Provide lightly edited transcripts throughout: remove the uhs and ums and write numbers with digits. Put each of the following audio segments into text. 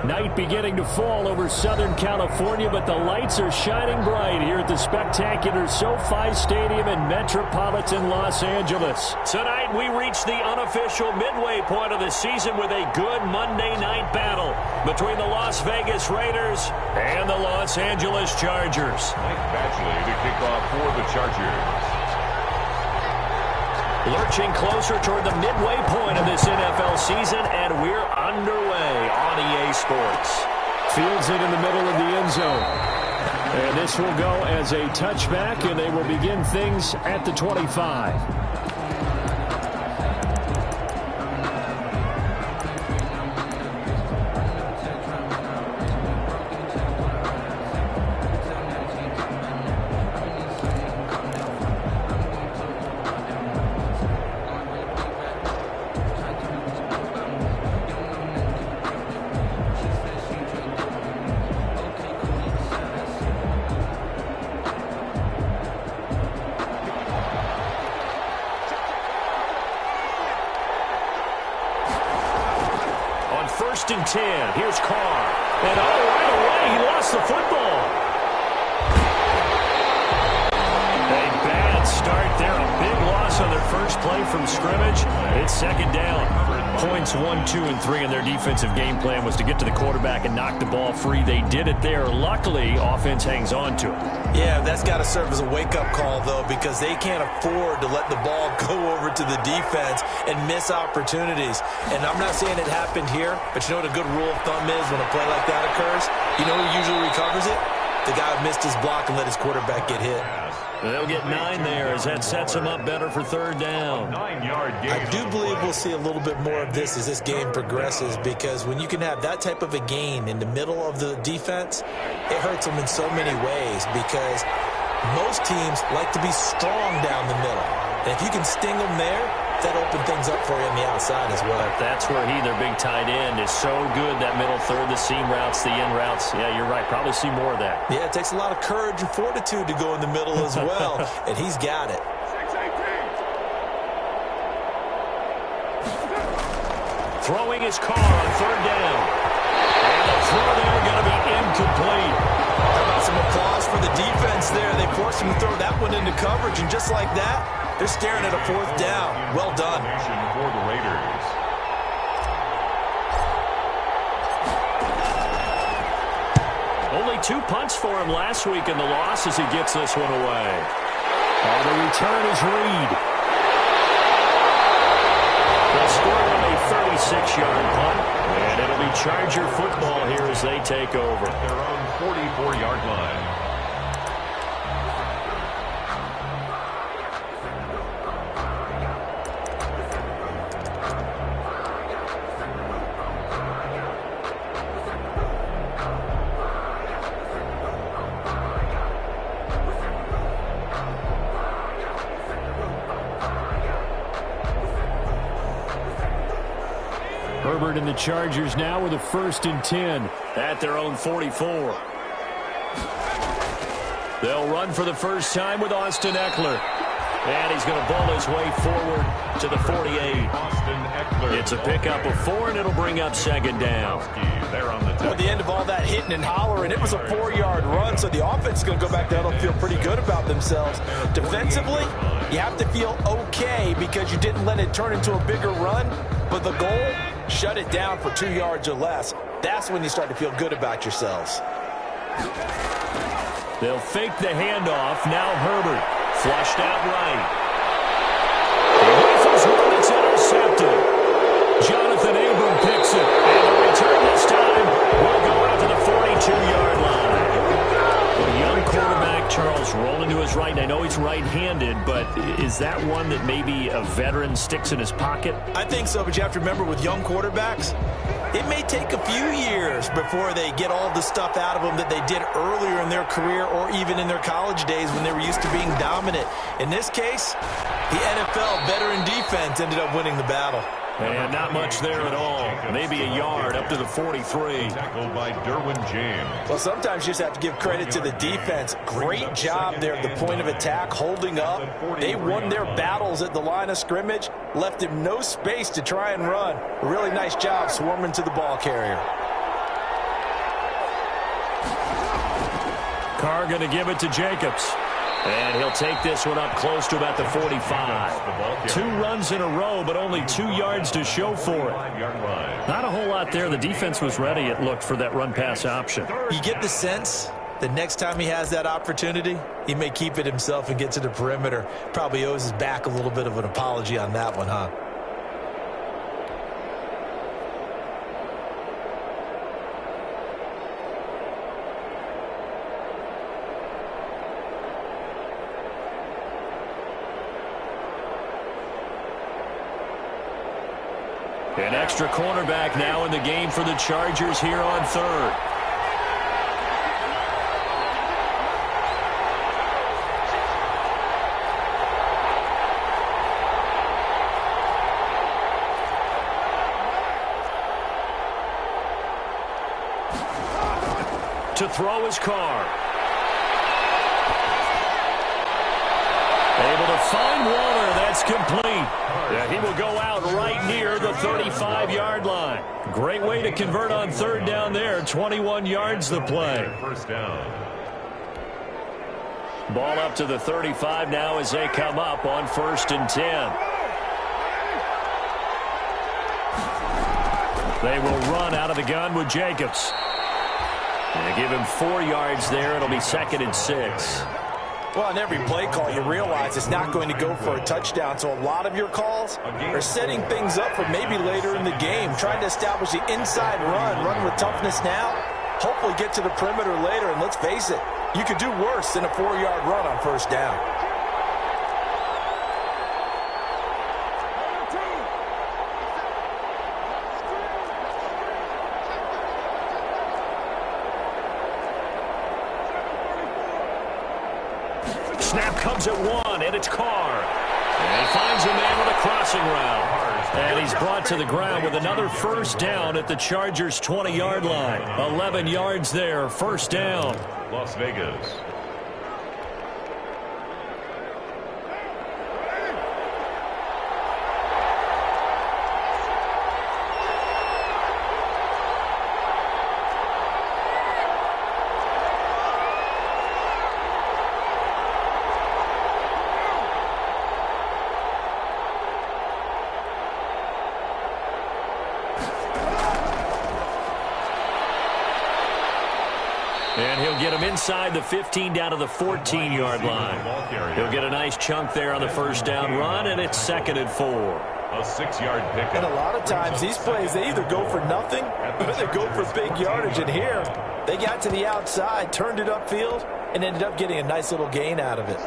Night beginning to fall over Southern California, but the lights are shining bright here at the spectacular SoFi Stadium in metropolitan Los Angeles. Tonight, we reach the unofficial midway point of the season with a good Monday night battle between the Las Vegas Raiders and the Los Angeles Chargers. Mike Badgley to kick off for the Chargers. Lurching closer toward the midway point of this NFL season, and we're underway on EA Sports. Fields it in the middle of the end zone. And this will go as a touchback, and they will begin things at the 25. First and 10. Here's Carr. And right away, he lost the football. A bad start there. A big loss on their first play from scrimmage. It's second down. Points 1, 2, and 3 in their defensive game plan was to get to the quarterback and knock the ball free. They did it there. Luckily, offense hangs on to it. Yeah, that's got to serve as a wake-up call, though, because they can't afford to let the ball go over to the defense and miss opportunities. And I'm not saying it happened here, but you know what a good rule of thumb is when a play like that occurs? You know who usually recovers it? The guy who missed his block and let his quarterback get hit. They'll get 9 there as that sets them up better for third down. I do believe we'll see a little bit more of this as this game progresses, because when you can have that type of a gain in the middle of the defense, it hurts them in so many ways, because most teams like to be strong down the middle. And if you can sting them there, that opens things up for you on the outside as well. That's where their big tight end, is so good, that middle third, the seam routes, the in routes. Yeah, you're right. Probably see more of that. Yeah, it takes a lot of courage and fortitude to go in the middle as well, and he's got it. Throwing his car on third down. And the throw there going to be incomplete. How about some applause for the defense there? They forced him to throw that one into coverage, and just like that, they're staring at a fourth down. Well done. For the Raiders. Only 2 punts for him last week in the loss as he gets this one away. The return is Reed. They'll score on a 36-yard punt, and it'll be Charger football here as they take over. Their own 44-yard line. Herbert and the Chargers now with a 1st and 10 at their own 44. They'll run for the first time with Austin Eckler. And he's going to bowl his way forward to the 48. It's a pickup of 4, and it'll bring up second down. Well, at the end of all that hitting and hollering, it was a 4-yard run, so the offense is going to go back down and feel pretty good about themselves. Defensively, you have to feel okay because you didn't let it turn into a bigger run, but the goal, shut it down for 2 yards or less. That's when you start to feel good about yourselves. They'll fake the handoff. Now Herbert. Flushed out right. He rifles one that's intercepted. Jonathan Abram picks it. And the return this time will go out to the 42-yard line. A young quarterback, Charles, rolling to his right. And I know he's right-handed, but is that one that maybe a veteran sticks in his pocket? I think so, but you have to remember with young quarterbacks, it may take a few years before they get all the stuff out of them that they did earlier in their career or even in their college days when they were used to being dominant. In this case, the NFL veteran defense ended up winning the battle. And not much there at all. Maybe a yard up to the 43. Tackled by Derwin James. Well, sometimes you just have to give credit to the defense. Great job there at the point of attack, holding up. They won their battles at the line of scrimmage, left him no space to try and run. A really nice job swarming to the ball carrier. Carr going to give it to Jacobs. And he'll take this one up close to about the 45. 2 runs in a row, but only 2 yards to show for it. Not a whole lot there. The defense was ready, it looked, for that run-pass option. You get the sense that next time he has that opportunity, he may keep it himself and get to the perimeter. Probably owes his back a little bit of an apology on that one, huh? An extra cornerback now in the game for the Chargers here on third. To throw his Carr. Able to find Waller. That's complete. And he will go out right near the 35-yard line. Great way to convert on third down there. 21 yards the play. First down. Ball up to the 35 now as they come up on 1st and 10. They will run out of the gun with Jacobs. They give him 4 yards there. It'll be 2nd and 6. Well, on every play call, you realize it's not going to go for a touchdown. So a lot of your calls are setting things up for maybe later in the game, trying to establish the inside run with toughness now, hopefully get to the perimeter later. And let's face it, you could do worse than a 4-yard run on 1st down. Snap comes at 1, and it's Carr. And he finds a man with a crossing route. And he's brought to the ground with another 1st down at the Chargers' 20-yard line. 11 yards there, 1st down. Las Vegas. And he'll get him inside the 15 down to the 14-yard line. He'll get a nice chunk there on the 1st down run, and it's 2nd and 4. A 6-yard pickup. And a lot of times these plays, they either go for nothing or they go for big yardage. And here, they got to the outside, turned it upfield, and ended up getting a nice little gain out of it.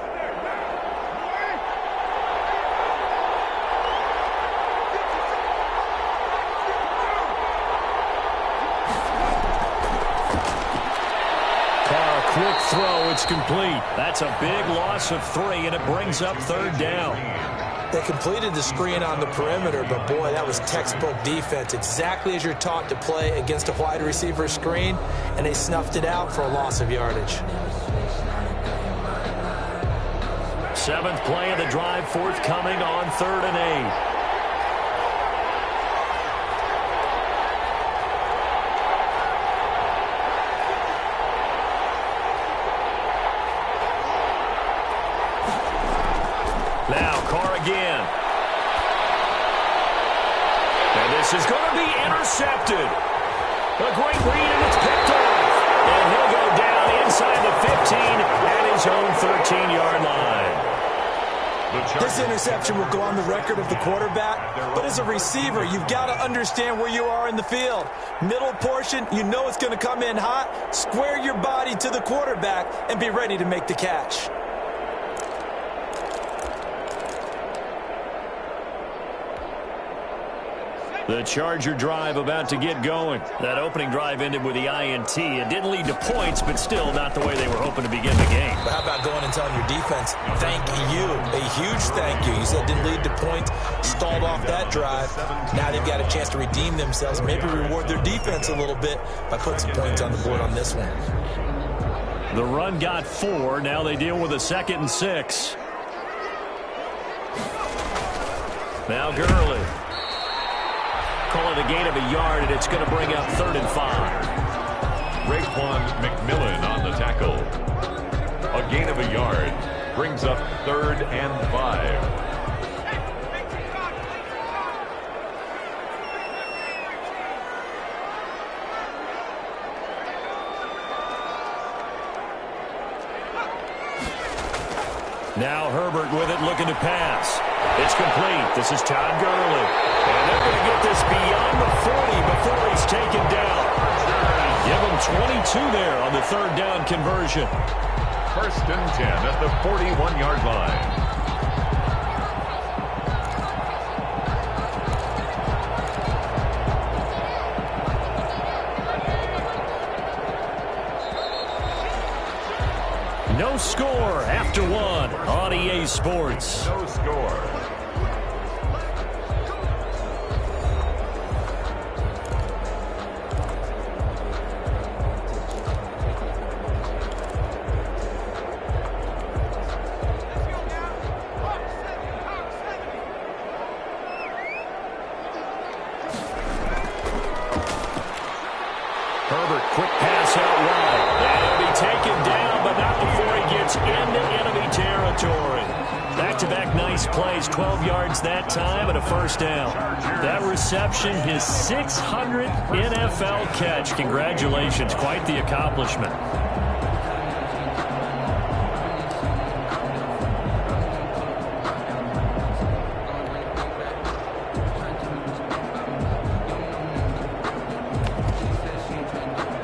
Quick throw, it's complete. That's a big loss of 3, and it brings up 3rd down. They completed the screen on the perimeter, but boy, that was textbook defense. Exactly as you're taught to play against a wide receiver screen, and they snuffed it out for a loss of yardage. 7th play of the drive forthcoming on 3rd and 8. Now Carr again. And this is going to be intercepted. A great read, and it's picked off. And he'll go down inside the 15 at his own 13-yard line. This interception will go on the record of the quarterback, but as a receiver, you've got to understand where you are in the field. Middle portion, you know it's going to come in hot. Square your body to the quarterback and be ready to make the catch. The Charger drive about to get going. That opening drive ended with the INT. It didn't lead to points, but still not the way they were hoping to begin the game. But how about going and telling your defense, thank you, a huge thank you. You said it didn't lead to points, stalled off that drive. Now they've got a chance to redeem themselves, maybe reward their defense a little bit by putting some points on the board on this one. The run got 4. Now they deal with a 2nd and 6. Now Gurley. Call it a gain of a yard, and it's going to bring up 3rd and 5. Raekwon McMillan on the tackle. A gain of a yard brings up 3rd and 5. Now Herbert with it, looking to pass. It's complete. This is Todd Gurley. And they're going to get this beyond the 40 before he's taken down. Give him 22 there on the 3rd down conversion. 1st and 10 at the 41-yard line. No score after 1 on EA Sports. No score. Herbert, quick pass out wide. And he'll be taken down, but not before he gets into enemy territory. Back-to-back nice plays, 12 yards that time and a 1st down. That reception, his 600th NFL catch. Congratulations, quite the accomplishment.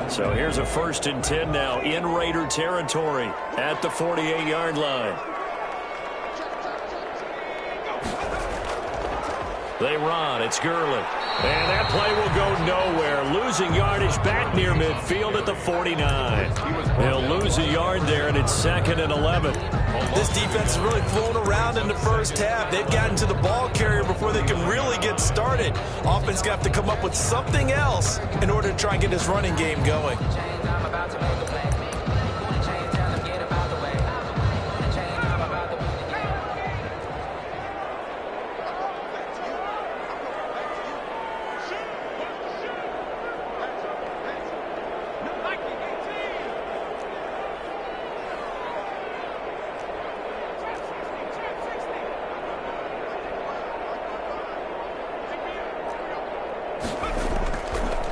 So here's a 1st and 10 now in Raider territory at the 48-yard line. They run. It's Gurley. And that play will go nowhere. Losing yardage back near midfield at the 49. They'll lose a yard there, and it's 2nd and 11. This defense is really flown around in the first half. They've gotten to the ball carrier before they can really get started. Offense going to have to come up with something else in order to try and get this running game going.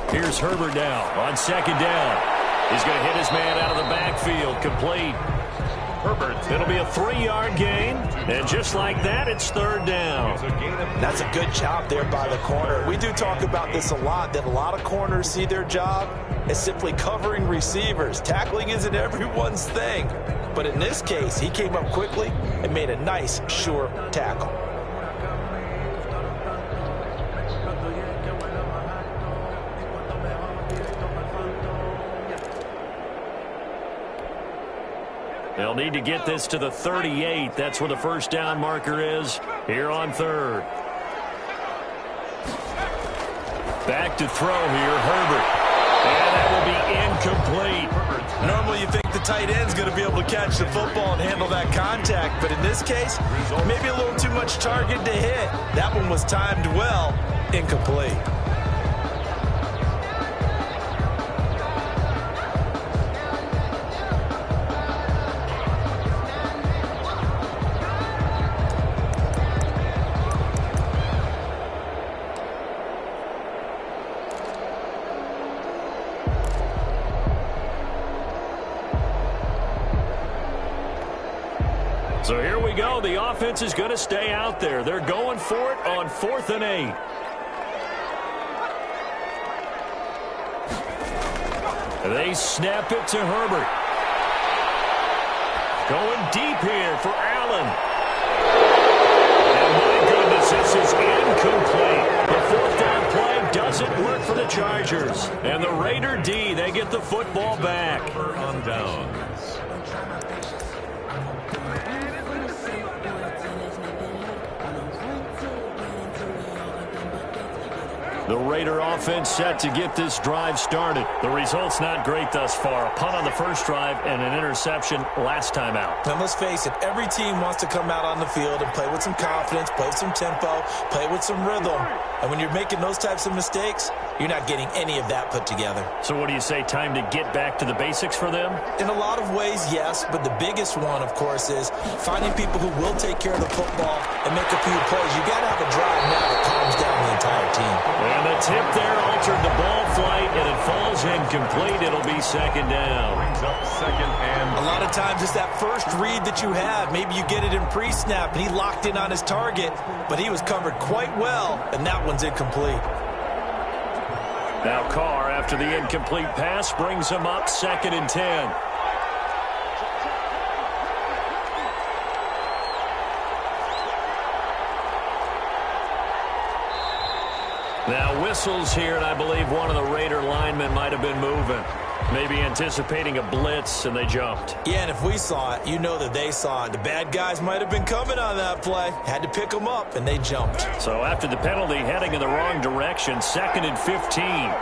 Here's Herbert now on 2nd down. He's going to hit his man out of the backfield, complete. Herbert, it'll be a 3-yard gain, and just like that, it's 3rd down. That's a good job there by the corner. We do talk about this a lot, that a lot of corners see their job as simply covering receivers. Tackling isn't everyone's thing. But in this case, he came up quickly and made a nice, sure tackle. They'll need to get this to the 38. That's where the 1st down marker is here on 3rd. Back to throw here, Herbert. And that will be incomplete. Normally you think the tight end's going to be able to catch the football and handle that contact. But in this case, maybe a little too much target to hit. That one was timed well. Incomplete. So here we go. The offense is going to stay out there. They're going for it on 4th and 8. They snap it to Herbert. Going deep here for Allen. And my goodness, this is incomplete. The 4th down play doesn't work for the Chargers. And the Raider D, they get the football back. On downs. The Raider offense set to get this drive started. The result's not great thus far. A punt on the first drive and an interception last time out. Now, let's face it, every team wants to come out on the field and play with some confidence, play with some tempo, play with some rhythm. And when you're making those types of mistakes, you're not getting any of that put together. So what do you say, time to get back to the basics for them? In a lot of ways, yes, but the biggest one, of course, is finding people who will take care of the football and make a few plays. You got to have a drive now that calms down the entire team. And the tip there altered the ball flight, and it falls incomplete. It'll be second down. Brings up second and a lot of times it's that first read that you have. Maybe you get it in pre-snap, and he locked in on his target, but he was covered quite well, and that one's incomplete. Now Carr, after the incomplete pass, brings him up second and 10. Now whistles here, and I believe one of the Raider linemen might have been moving. Maybe anticipating a blitz, and they jumped. Yeah, and if we saw it, you know that they saw it. The bad guys might have been coming on that play. Had to pick them up, and they jumped. So after the penalty, heading in the wrong direction, second and 15.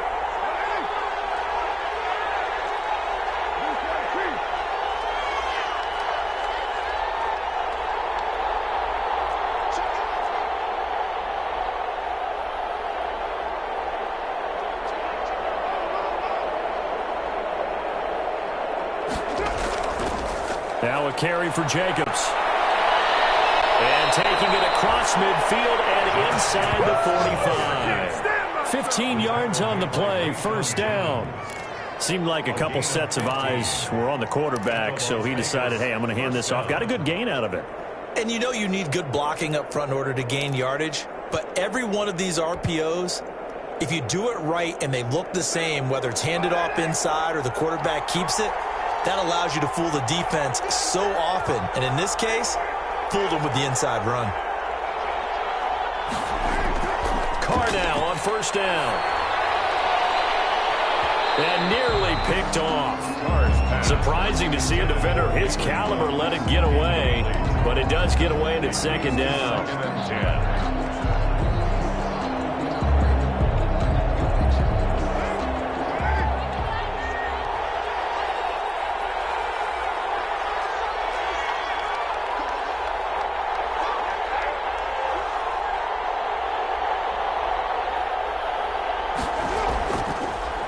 Now a carry for Jacobs. And taking it across midfield and inside the 45. 15 yards on the play, first down. Seemed like a couple sets of eyes were on the quarterback, so he decided, hey, I'm going to hand this off. Got a good gain out of it. And you know you need good blocking up front in order to gain yardage, but every one of these RPOs, if you do it right and they look the same, whether it's handed off inside or the quarterback keeps it, that allows you to fool the defense so often. And in this case, fooled them with the inside run. Carr now on first down. And nearly picked off. Surprising to see a defender of his caliber let it get away. But it does get away and it's second down.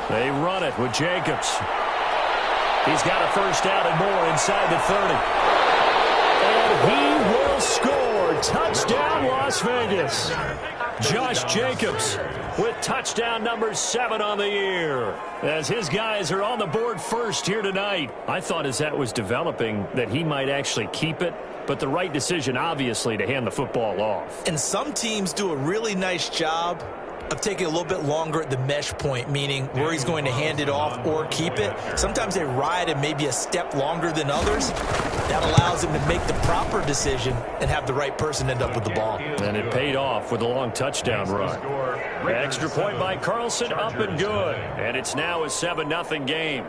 They run it with Jacobs. He's got a first down and more inside the 30. And he will score. Touchdown, Las Vegas. Josh Jacobs with touchdown number 7 on the year. As his guys are on the board first here tonight. I thought as that was developing that he might actually keep it. But the right decision, obviously, to hand the football off. And some teams do a really nice job of taking a little bit longer at the mesh point, meaning where he's going to hand it off or keep it. Sometimes they ride him maybe a step longer than others. That allows him to make the proper decision and have the right person end up with the ball. And it paid off with a long touchdown run. Extra point by Carlson, up and good. And it's now a 7-0 game.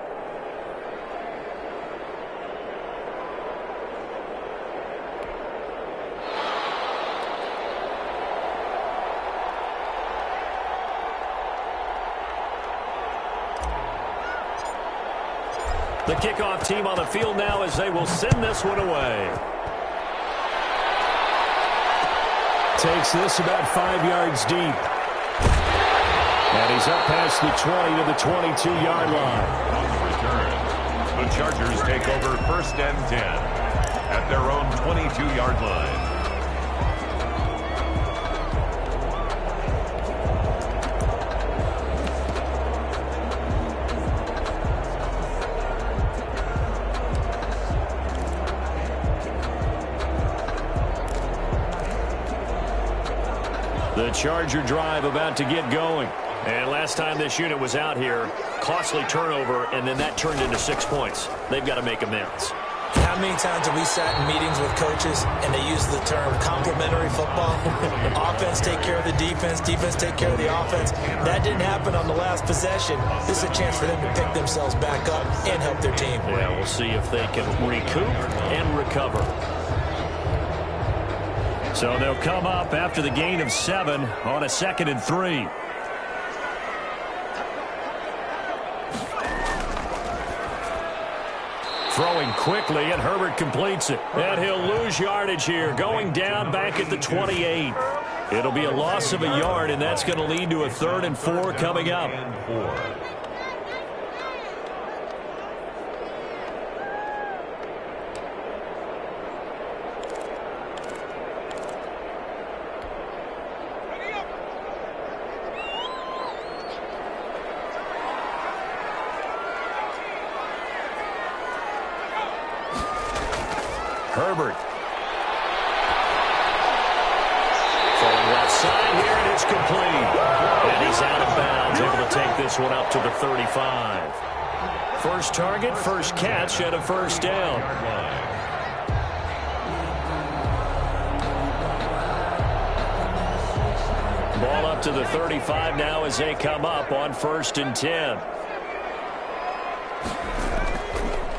The kickoff team on the field now as they will send this one away. Takes this about 5 yards deep. And he's up past the 20 to the 22-yard line. On the return, the Chargers take over first and 10 at their own 22-yard line. The Charger drive about to get going. And last time this unit was out here, costly turnover, and then that turned into 6 points. They've got to make amends. How many times have we sat in meetings with coaches and they use the term complementary football? Offense take care of the defense, defense take care of the offense. That didn't happen on the last possession. This is a chance for them to pick themselves back up and help their team. Yeah, we'll see if they can recoup and recover. So they'll come up after the gain of 7 on a 2nd and 3. Throwing quickly, and Herbert completes it. And he'll lose yardage here, going down back at the 28. It'll be a loss of a yard, and that's going to lead to a 3rd and 4 coming up. Herbert. Falling left side here, and it's complete. And he's out of bounds, able to take this one up to the 35. First target, first catch, and a first down. Ball up to the 35 now as they come up on 1st and 10.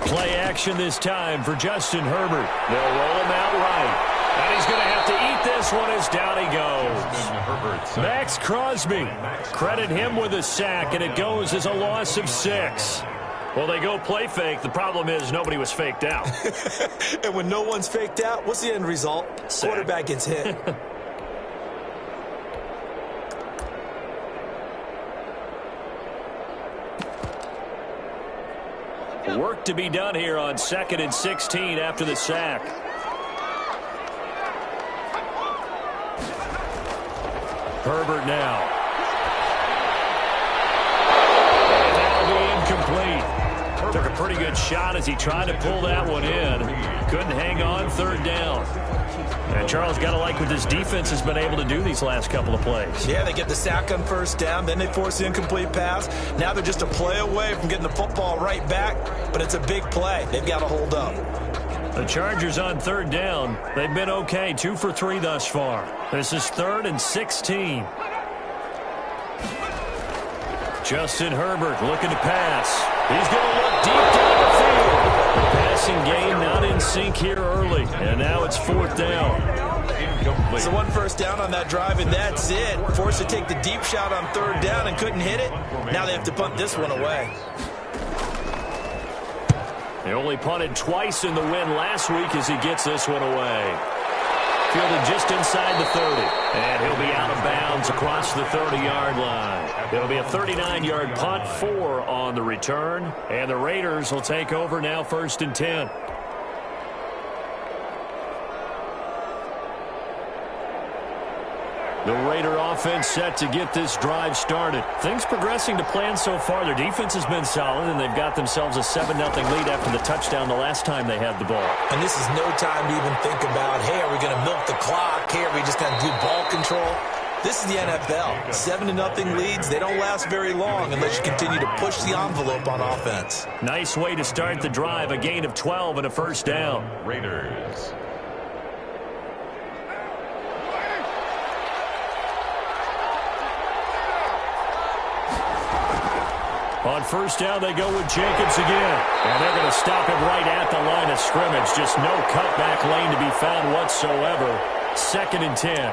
Play action this time for Justin Herbert. They'll roll him out right. And he's going to have to eat this one as down he goes. Max Crosby. Credit him with a sack, and it goes as a loss of 6. Well, they go play fake. The problem is nobody was faked out. And when no one's faked out, what's the end result? Sack. Quarterback gets hit. Work to be done here on 2nd and 16 after the sack. Herbert now. And that'll be incomplete. Took a pretty good shot as he tried to pull that one in. Couldn't hang on, 3rd down. And Charles, got to like what this defense has been able to do these last couple of plays. Yeah, they get the sack on 1st down, then they force the incomplete pass. Now they're just a play away from getting the football right back, but it's a big play. They've got to hold up. The Chargers on 3rd down. They've been okay, 2 for 3 thus far. This is 3rd and 16. Justin Herbert looking to pass. He's going to look deep down the field. The passing game not in sync here early, and now it's 4th down. Incomplete. So 1 first down on that drive, and that's it. Forced to take the deep shot on 3rd down and couldn't hit it. Now they have to punt this one away. He only punted twice in the win last week as he gets this one away. Fielded just inside the 30. And he'll be out of bounds across the 30-yard line. It'll be a 39-yard punt, 4 on the return. And the Raiders will take over now 1st and 10. The Raider offense set to get this drive started. Things progressing to plan so far. Their defense has been solid, and they've got themselves a 7-0 lead after the touchdown the last time they had the ball. And this is no time to even think about, hey, are we going to milk the clock? Hey, are we just going to do ball control? This is the NFL. 7-0 leads, they don't last very long unless you continue to push the envelope on offense. Nice way to start the drive. A gain of 12 and a first down. Raiders. On 1st down, they go with Jacobs again. And they're going to stop him right at the line of scrimmage. Just no cutback lane to be found whatsoever. 2nd and 10.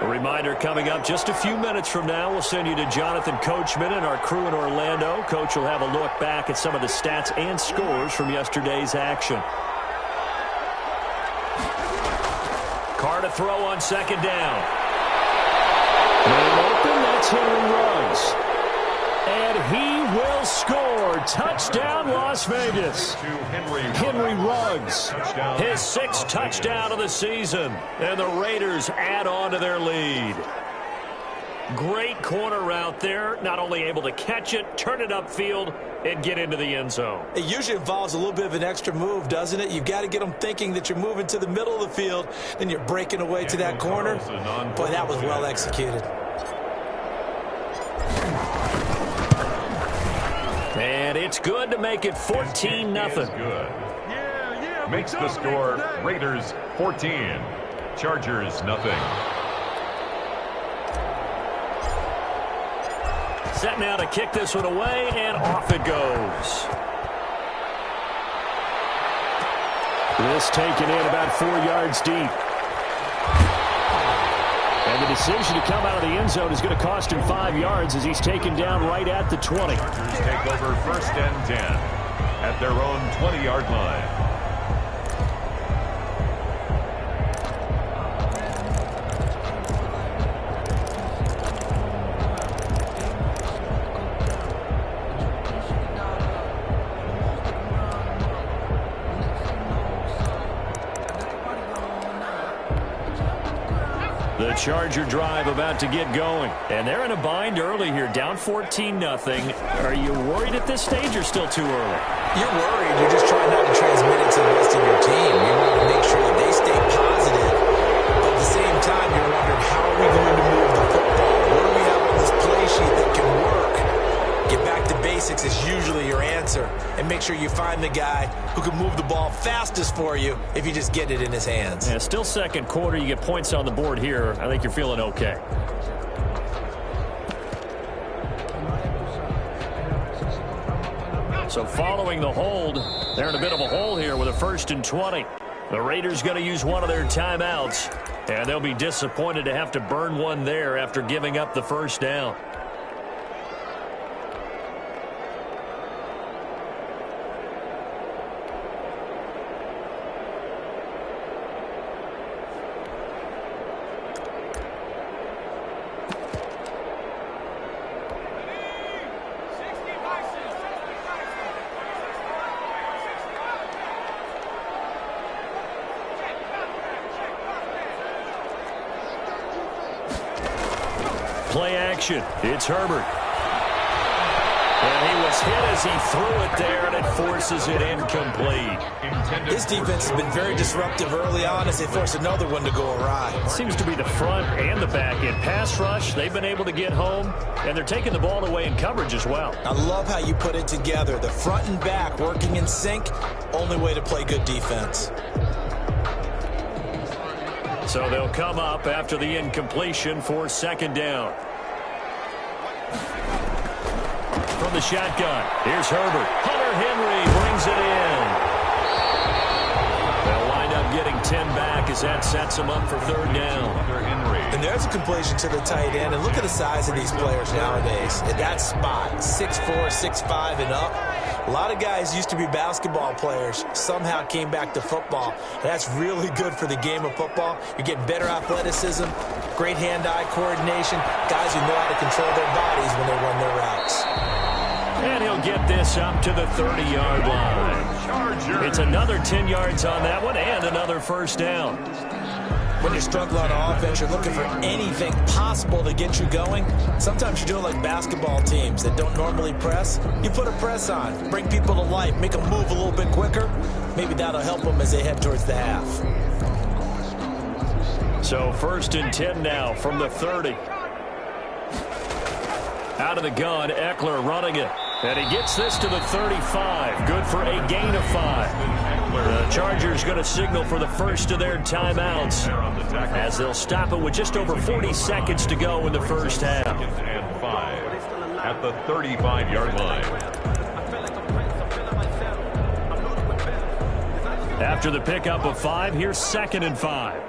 Reminder coming up just a few minutes from now. We'll send you to Jonathan Coachman and our crew in Orlando. Coach will have a look back at some of the stats and scores from yesterday's action. Carr to throw on 2nd down. Man open, that's Henry Ruggs. And he will score. Touchdown, Las Vegas. Henry Ruggs, his 6th touchdown of the season. And the Raiders add on to their lead. Great corner route there. Not only able to catch it, turn it upfield, and get into the end zone. It usually involves a little bit of an extra move, doesn't it? You've got to get them thinking that you're moving to the middle of the field, then you're breaking away to that corner. Boy, that was well executed. And it's good to make it 14-0. Makes the score Raiders 14, Chargers nothing. Set now to kick this one away, and off it goes. This taken in about 4 yards deep. And the decision to come out of the end zone is going to cost him 5 yards as he's taken down right at the 20. Chargers take over 1st and 10 at their own 20-yard line. The Charger drive about to get going. And they're in a bind early here, down 14-0. Are you worried at this stage or still too early? You're worried. You're just trying not to transmit it to the rest of your team. You want to make sure that they stay positive. But at the same time, you're wondering, how are we going to move the football? What do we have on this play sheet that can work? Get back to basics is usually your answer. And make sure you find the guy who can move the ball fastest for you if you just get it in his hands. Yeah, still second quarter. You get points on the board here. I think you're feeling okay. So following the hold, they're in a bit of a hole here with a 1st and 20. The Raiders going to use one of their timeouts, and they'll be disappointed to have to burn one there after giving up the first down. Play action. It's Herbert. And he was hit as he threw it there, and it forces it incomplete. This defense has been very disruptive early on as they force another one to go awry. It seems to be the front and the back end. Pass rush, they've been able to get home, and they're taking the ball away in coverage as well. I love how you put it together. The front and back working in sync, only way to play good defense. So they'll come up after the incompletion for 2nd down. From the shotgun, here's Herbert. Hunter Henry brings it in. They'll wind up getting 10 back as that sets them up for 3rd down. Hunter Henry. And there's a completion to the tight end. And look at the size of these players nowadays. At that spot, 6'4", 6'5", and up. A lot of guys used to be basketball players, somehow came back to football. And that's really good for the game of football. You're getting better athleticism, great hand-eye coordination, guys who know how to control their bodies when they run their routes. And he'll get this up to the 30-yard line. It's another 10 yards on that one and another 1st down. When you're struggling on offense, you're looking for anything possible to get you going. Sometimes you're doing like basketball teams that don't normally press. You put a press on, bring people to life, make them move a little bit quicker. Maybe that'll help them as they head towards the half. So 1st and 10 now from the 30. Out of the gun, Eckler running it. And he gets this to the 35. Good for a gain of 5. The Chargers going to signal for the first of their timeouts as they'll stop it with just over 40 seconds to go in the first half. And 5 at the 35-yard line. After the pickup of 5, here's 2nd and 5.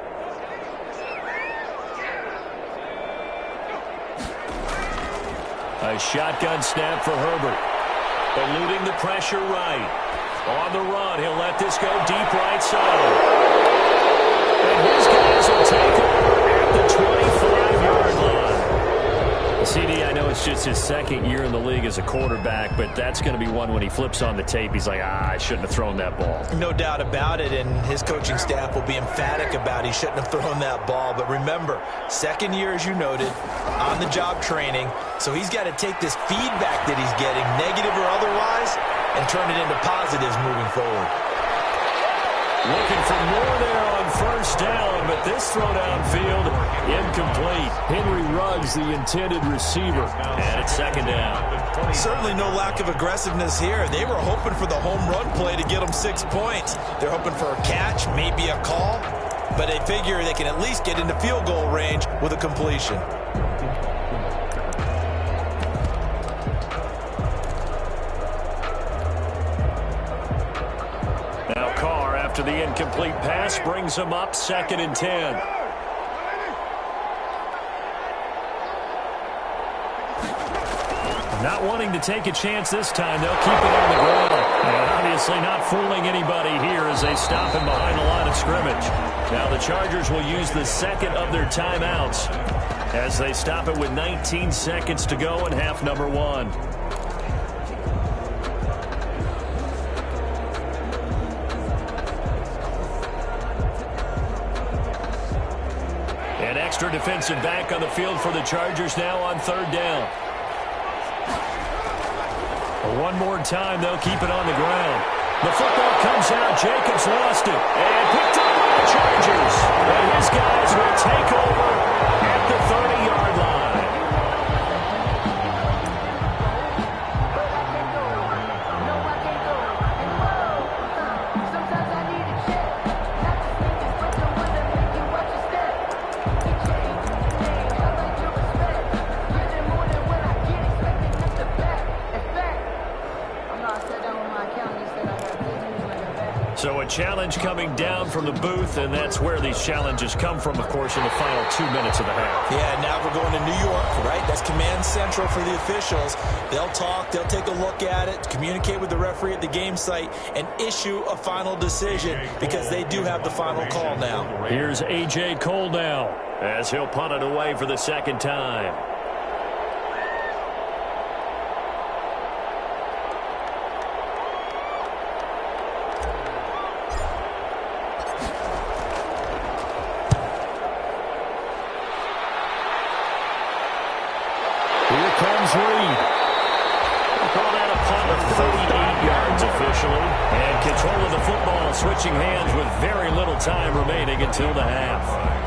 A shotgun snap for Herbert. Eluding the pressure right. On the run, he'll let this go deep right side. And his guys will take over at the 25-yard line. CD, I know it's just his 2nd year in the league as a quarterback, but that's going to be one when he flips on the tape. He's like, I shouldn't have thrown that ball. No doubt about it, and his coaching staff will be emphatic about he shouldn't have thrown that ball. But remember, 2nd year, as you noted, on-the-job training. So he's got to take this feedback that he's getting, negative or otherwise, and turn it into positives moving forward. Looking for more there on 1st down, but this throw downfield incomplete. Henry Ruggs, the intended receiver, and it's 2nd down. Certainly no lack of aggressiveness here. They were hoping for the home run play to get them 6 points. They're hoping for a catch, maybe a call, but they figure they can at least get into field goal range with a completion. after the incomplete pass brings them up 2nd and 10. Not wanting to take a chance this time, they'll keep it on the ground. And obviously not fooling anybody here as they stop him behind the line of scrimmage. Now the Chargers will use the second of their timeouts as they stop it with 19 seconds to go in half number 1. An extra defensive back on the field for the Chargers now on 3rd down. One more time, they'll keep it on the ground. The football comes out. Jacobs lost it. And picked up by the Chargers. And his guys will take over at the 30-yard line. So a challenge coming down from the booth, and that's where these challenges come from, of course, in the final 2 minutes of the half. Yeah, now we're going to New York, right? That's command central for the officials. They'll talk, they'll take a look at it, communicate with the referee at the game site, and issue a final decision because they do have the final call now. Here's A.J. Cole now as he'll punt it away for the 2nd time. Switching hands with very little time remaining until the half.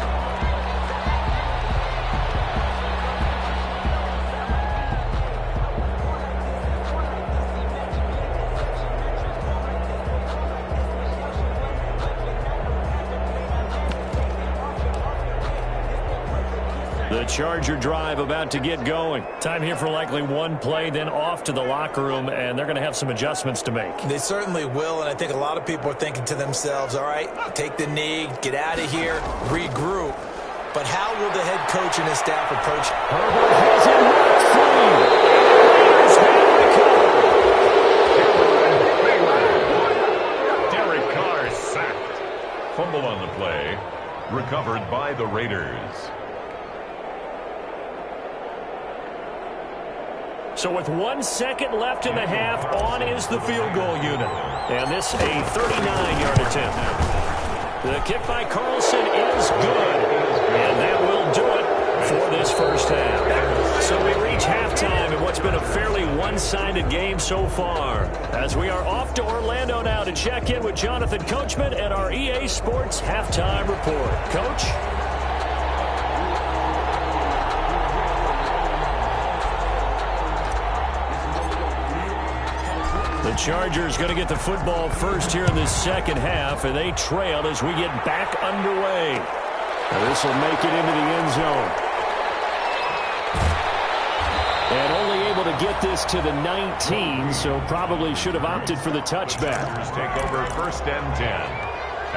The Charger drive about to get going. Time here for likely one play, then off to the locker room, and they're going to have some adjustments to make. They certainly will, and I think a lot of people are thinking to themselves, all right, take the knee, get out of here, regroup. But how will the head coach and his staff approach? Herbert has it knocked free. Derek Carr sacked. Fumble on the play. Recovered by the Raiders. So with 1 second left in the half, on is the field goal unit. And this a 39-yard attempt. The kick by Carlson is good. And that will do it for this first half. So we reach halftime in what's been a fairly one-sided game so far. As we are off to Orlando now to check in with Jonathan Coachman and our EA Sports Halftime Report. Coach? The Chargers going to get the football first here in this second half, and they trail as we get back underway. Now this will make it into the end zone. And only able to get this to the 19, so probably should have opted for the touchback. Chargers take over 1st and 10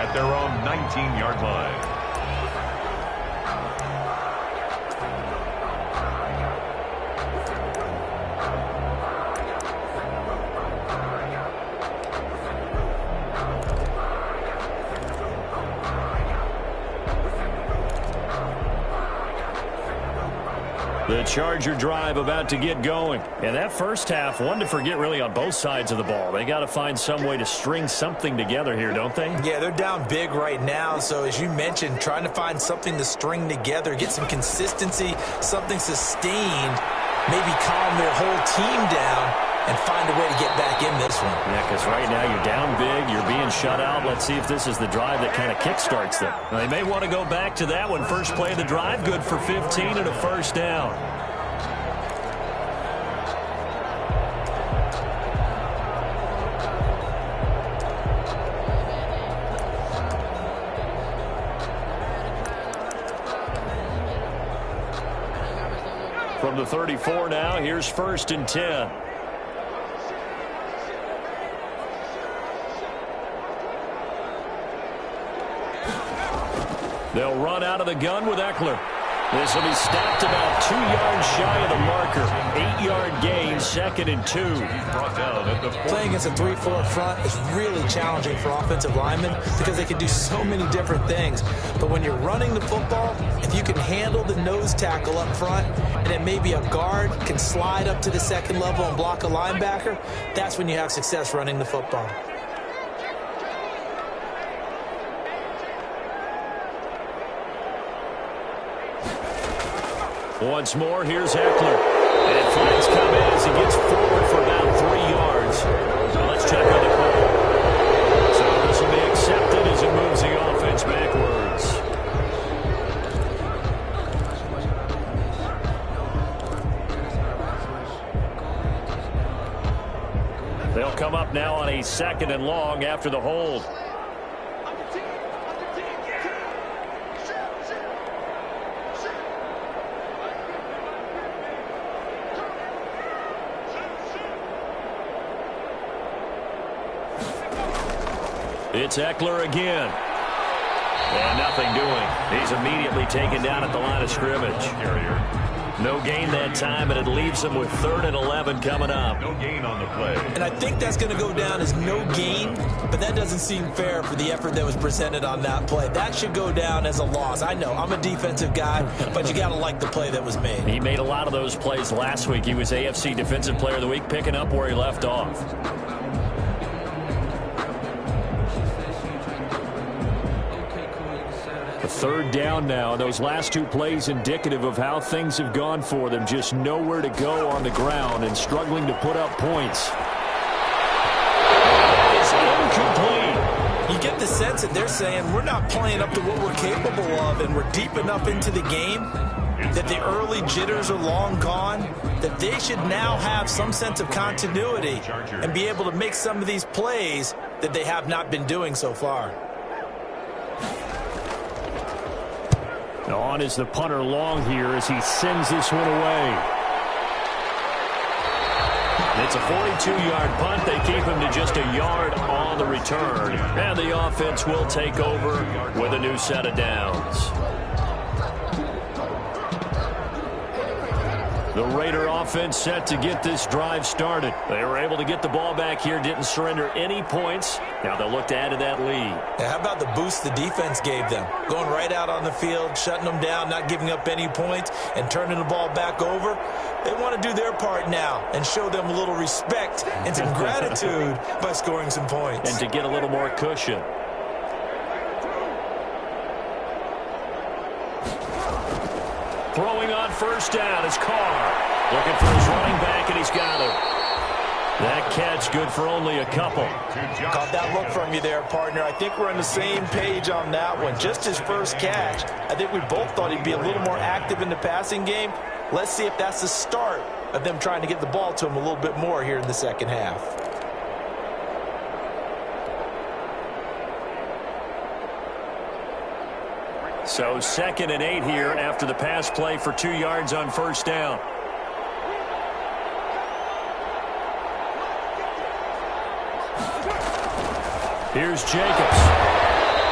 at their own 19-yard line. The Charger drive about to get going. And that first half, one to forget really on both sides of the ball. They got to find some way to string something together here, don't they? Yeah, they're down big right now. So as you mentioned, trying to find something to string together, get some consistency, something sustained, maybe calm their whole team down and find a way to get back in this one. Yeah, because right now you're down big, you're being shut out. Let's see if this is the drive that kind of kickstarts them. Now, they may want to go back to that one. First play of the drive, good for 15 and a first down. From the 34 now, here's 1st and 10. They'll run out of the gun with Eckler. This will be snapped about 2 yards shy of the marker. 8-yard gain, 2nd and 2. Brought down at the Playing against a 3-4 front is really challenging for offensive linemen because they can do so many different things. But when you're running the football, if you can handle the nose tackle up front, and then maybe a guard can slide up to the second level and block a linebacker, that's when you have success running the football. Once more, here's Eckler. And flags come in as he gets forward for about 3 yards. Now let's check on the call. So this will be accepted as it moves the offense backwards. They'll come up now on a 2nd and long after the hold. It's Eckler again. And nothing doing. He's immediately taken down at the line of scrimmage. No gain that time, and it leaves him with 3rd and 11 coming up. No gain on the play. And I think that's going to go down as no gain, but that doesn't seem fair for the effort that was presented on that play. That should go down as a loss. I know, I'm a defensive guy, but you got to like the play that was made. He made a lot of those plays last week. He was AFC Defensive Player of the Week, picking up where he left off. A 3rd down now, and those last 2 plays indicative of how things have gone for them. Just nowhere to go on the ground and struggling to put up points. It's incomplete. You get the sense that they're saying we're not playing up to what we're capable of, and we're deep enough into the game that the early jitters are long gone, that they should now have some sense of continuity and be able to make some of these plays that they have not been doing so far. On is the punter long here as he sends this one away. It's a 42-yard punt. They keep him to just a yard on the return. And the offense will take over with a new set of downs. The Raider offense set to get this drive started. They were able to get the ball back here, didn't surrender any points. Now they'll look to add to that lead. Now, how about the boost the defense gave them? Going right out on the field, shutting them down, not giving up any points, and turning the ball back over. They want to do their part now and show them a little respect and some gratitude by scoring some points. And to get a little more cushion. Throwing on 1st down is Carr. Looking for his running back, and he's got him. That catch good for only a couple. Caught that look from you there, partner. I think we're on the same page on that one. Just his first catch. I think we both thought he'd be a little more active in the passing game. Let's see if that's the start of them trying to get the ball to him a little bit more here in the second half. So 2nd and 8 here after the pass play for 2 yards on 1st down. Here's Jacobs.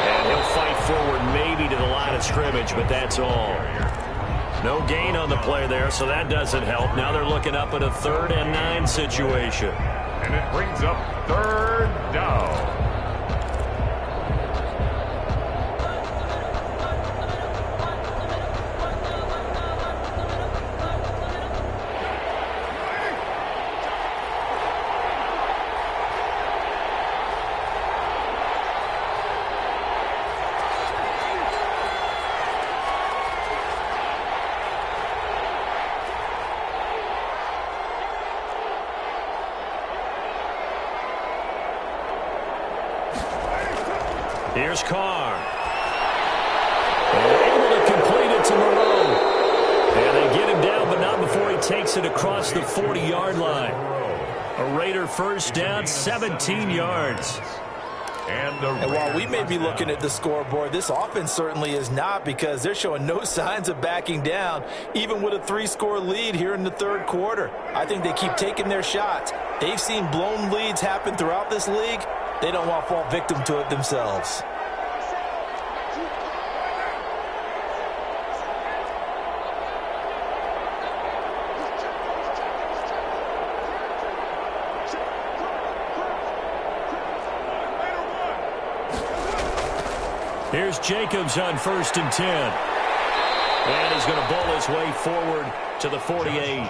And he'll fight forward maybe to the line of scrimmage, but that's all. No gain on the play there, so that doesn't help. Now they're looking up at a 3rd and 9 situation. And it brings up 3rd down. Here's Carr. Able to complete it to Moreau. And they get him down, but not before he takes it across the 40-yard line. A Raider 1st down, 17 yards. And while we may be looking at the scoreboard, this offense certainly is not, because they're showing no signs of backing down, even with a 3-score lead here in the 3rd quarter. I think they keep taking their shots. They've seen blown leads happen throughout this league. They don't want to fall victim to it themselves. Here's Jacobs on 1st and 10. And he's going to bowl his way forward to the 48.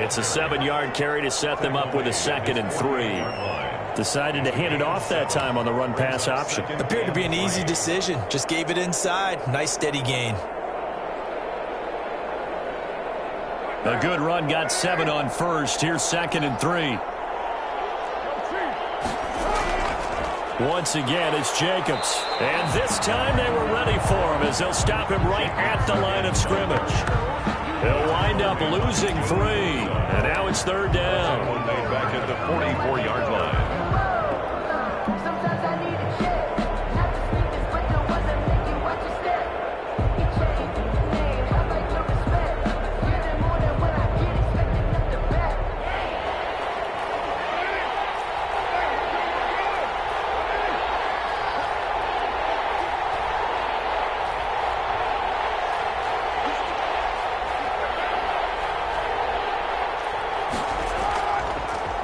It's a 7-yard carry to set them up with a 2nd and 3. Decided to hand it off that time on the run-pass option. Appeared to be an easy decision. Just gave it inside. Nice steady gain. A good run, got 7 on 1st. Here's 2nd and 3. Once again, it's Jacobs. And this time they were ready for him as they'll stop him right at the line of scrimmage. They'll wind up losing 3. And now it's 3rd down. One made back at the 44-yard line.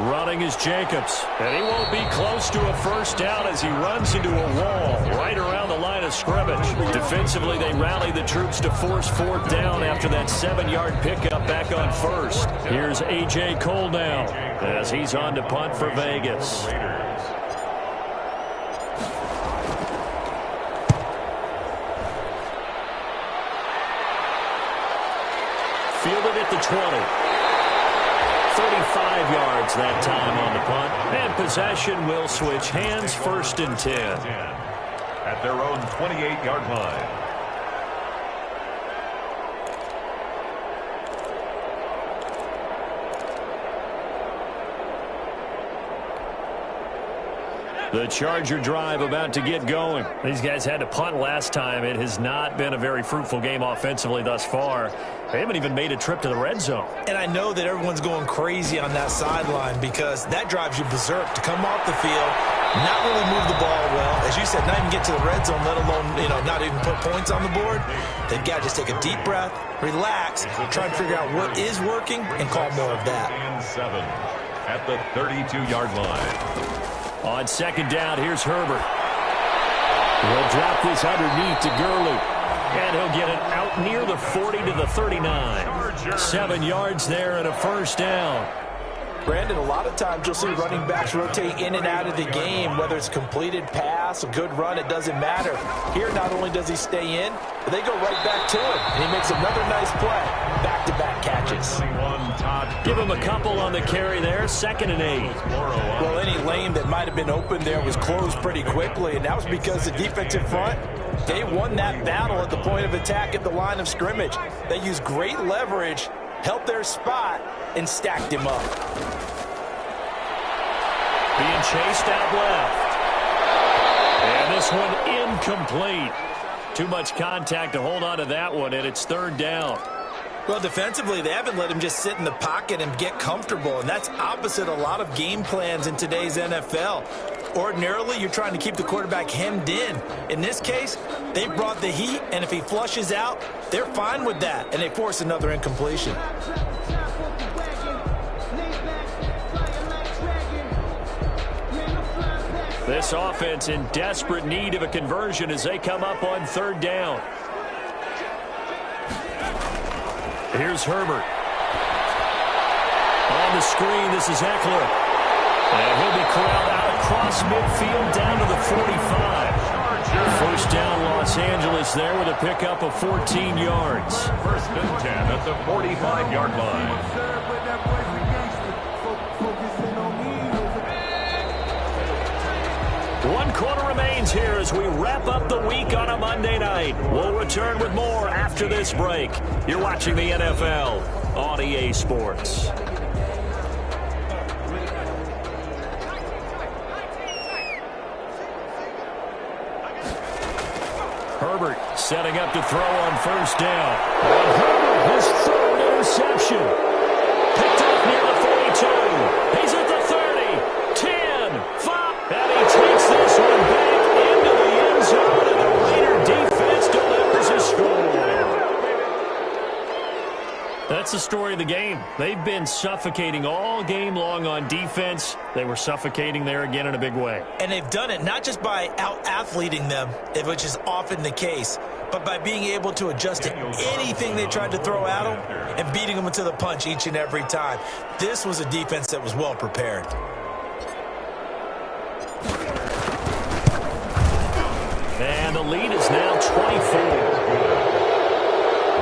Running is Jacobs, and he won't be close to a 1st down as he runs into a wall right around the line of scrimmage. Defensively, they rally the troops to force 4th down after that 7-yard pickup back on 1st. Here's A.J. Cole now as he's on to punt for Vegas. Fielded at the 20. 35 yards that time on the punt. And possession will switch hands, 1st and 10. At their own 28-yard line. The Charger drive about to get going. These guys had to punt last time. It has not been a very fruitful game offensively thus far. They haven't even made a trip to the red zone. And I know that everyone's going crazy on that sideline because that drives you berserk to come off the field, not really move the ball well. As you said, not even get to the red zone, let alone, not even put points on the board. They've got to just take a deep breath, relax, try and figure out what is working, and call more of that. And 7 at the 32-yard line. On 2nd down, here's Herbert. He'll drop this underneath to Gurley. And he'll get it out near the 40 to the 39. 7 yards there and a 1st down. Brandon, a lot of times you'll see running backs rotate in and out of the game, whether it's completed pass, a good run, it doesn't matter. Here, not only does he stay in, but they go right back to him, and he makes another nice play. Back-to-back catches. Give him a couple on the carry there, 2nd and 8. Well, any lane that might have been open there was closed pretty quickly, and that was because the defensive front, they won that battle at the point of attack at the line of scrimmage. They used great leverage, held their spot, and stacked him up. Being chased out left. And this one incomplete. Too much contact to hold on to that one, and it's 3rd down. Well, defensively, they haven't let him just sit in the pocket and get comfortable, and that's opposite a lot of game plans in today's NFL. Ordinarily, you're trying to keep the quarterback hemmed in. In this case, they brought the heat, and if he flushes out, they're fine with that, and they force another incompletion. This offense in desperate need of a conversion as they come up on 3rd down. Here's Herbert. On the screen, this is Eckler. And he'll be corralled out across midfield down to the 45. 1st down, Los Angeles there with a pickup of 14 yards. 1st and 10 at the 45-yard line. 1 quarter remains here as we wrap up the week on a Monday night. We'll return with more after this break. You're watching the NFL on EA Sports. Herbert setting up to throw on 1st down. And Herbert, his 3rd interception. Picked up near the 42. He's at the 30, 10, 5. And he takes this one back into the end zone, and the Raider defense delivers a score. That's that's the story of the game. They've been suffocating all game long on defense. They were suffocating there again in a big way. And they've done it not just by out-athleting them, which is often the case, but by being able to adjust to anything they tried to throw at them and beating them to the punch each and every time. This was a defense that was well prepared. And the lead is now 24.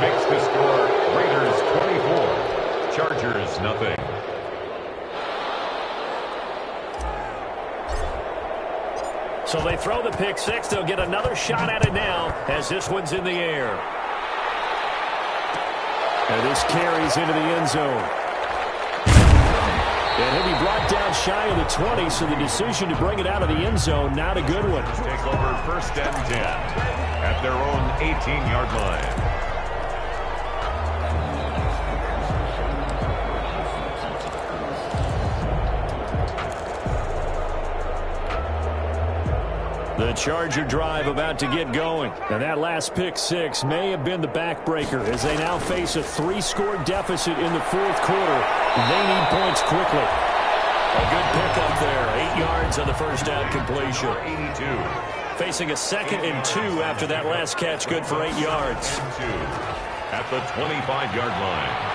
Makes the score Raiders 24, Chargers nothing. So they throw the pick six. They'll get another shot at it now as this one's in the air. And this carries into the end zone. And he'll be brought down shy of the 20, so the decision to bring it out of the end zone, not a good one. Take over 1st and 10 at their own 18-yard line. The Charger drive about to get going. And that last pick six may have been the backbreaker as they now face a 3-score deficit in the fourth quarter. They need points quickly. A good pickup there. 8 yards on the first down completion. 82. Facing a 2nd and 2 after that last catch. Good for 8 yards. At the 25-yard line.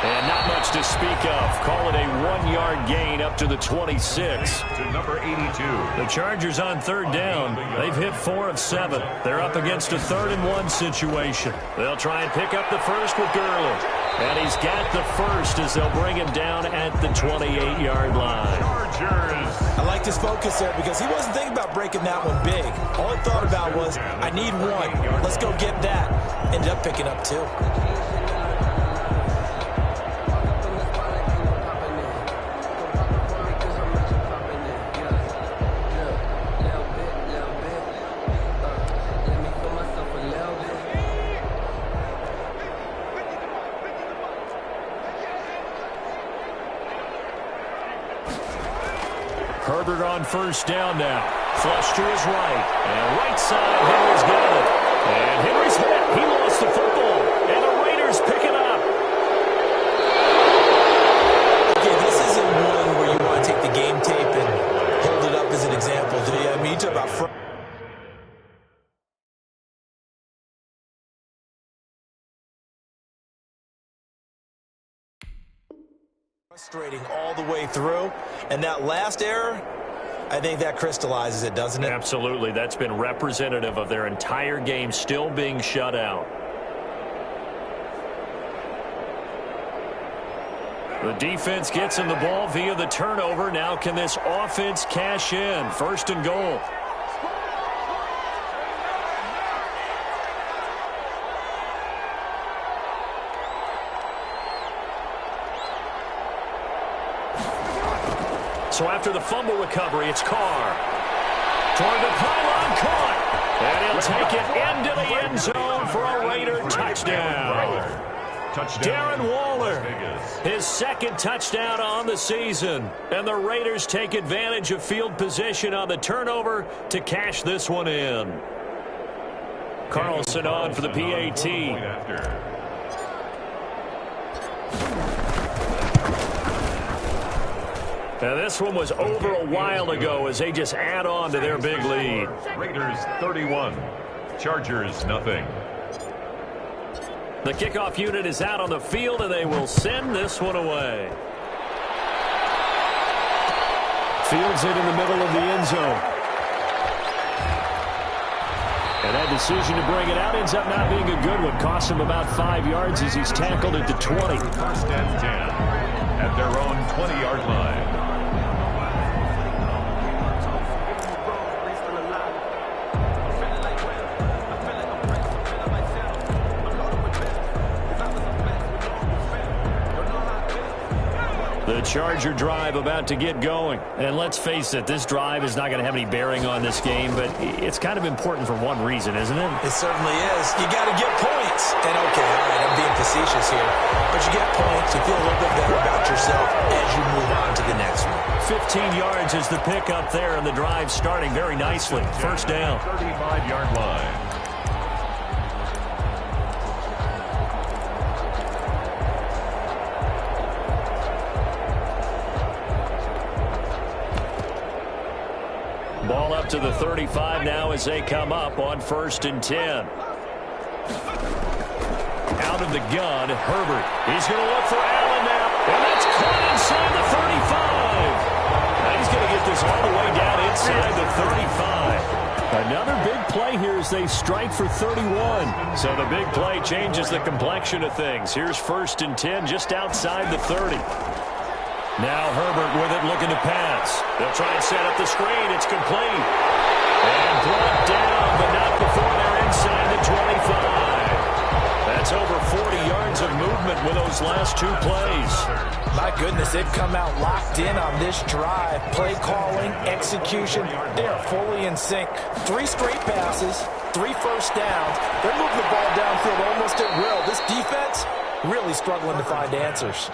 And not much to speak of. Call it a 1-yard gain up to the 26. To number 82. The Chargers on 3rd down. They've hit 4 of 7. They're up against a 3rd and 1 situation. They'll try and pick up the first with Gurley. And he's got the first as they'll bring him down at the 28-yard line. Chargers. I liked his focus there because he wasn't thinking about breaking that one big. All he thought about was, I need one. Let's go get that. Ended up picking up 2. Herbert on 1st down now. Flush to his right. And right side, Henry's got it. And Henry's hit. He lost the football. And the Raiders pick it up. Okay, this isn't one where you want to take the game tape and hold it up as an example, do you? I mean, you talk about frustrating all the way through, and that last error, I think that crystallizes it, doesn't it? Absolutely. That's been representative of their entire game still being shut out. The defense gets in the ball via the turnover. Now can this offense cash in? 1st and goal. So after the fumble recovery, it's Carr. Toward the pylon, caught. And he'll take it into the end zone for a Raider touchdown. Darren Waller, his 2nd touchdown on the season. And the Raiders take advantage of field position on the turnover to cash this one in. Carlson on for the PAT. Now this one was over a while ago as they just add on to their big lead. Raiders 31, Chargers nothing. The kickoff unit is out on the field, and they will send this one away. Fields it in the middle of the end zone. And that decision to bring it out ends up not being a good one. Costs him about 5 yards as he's tackled at the 20. 1st and 10 at their own 20-yard line. The Charger drive about to get going. And let's face it, this drive is not going to have any bearing on this game, but it's kind of important for one reason, isn't it? It certainly is. You got to get points. And okay, all right, I'm being facetious here. But you get points, you feel a little bit better about yourself as you move on to the next one. 15 yards is the pickup there, and the drive starting very nicely. 1st down. 35-yard line. to the 35 now as they come up on 1st and 10. Out of the gun, Herbert. He's going to look for Allen now. And that's caught inside the 35. Now he's going to get this all the way down inside the 35. Another big play here as they strike for 31. So the big play changes the complexion of things. Here's 1st and 10 just outside the 30. Now Herbert with it, looking to pass. They'll try and set up the screen. It's complete. And brought down, but not before they're inside the 25. That's over 40 yards of movement with those last two plays. My goodness, they've come out locked in on this drive. Play calling, execution, they are fully in sync. 3 straight passes, 3 first downs. They're moving the ball downfield almost at will. This defense really struggling to find answers.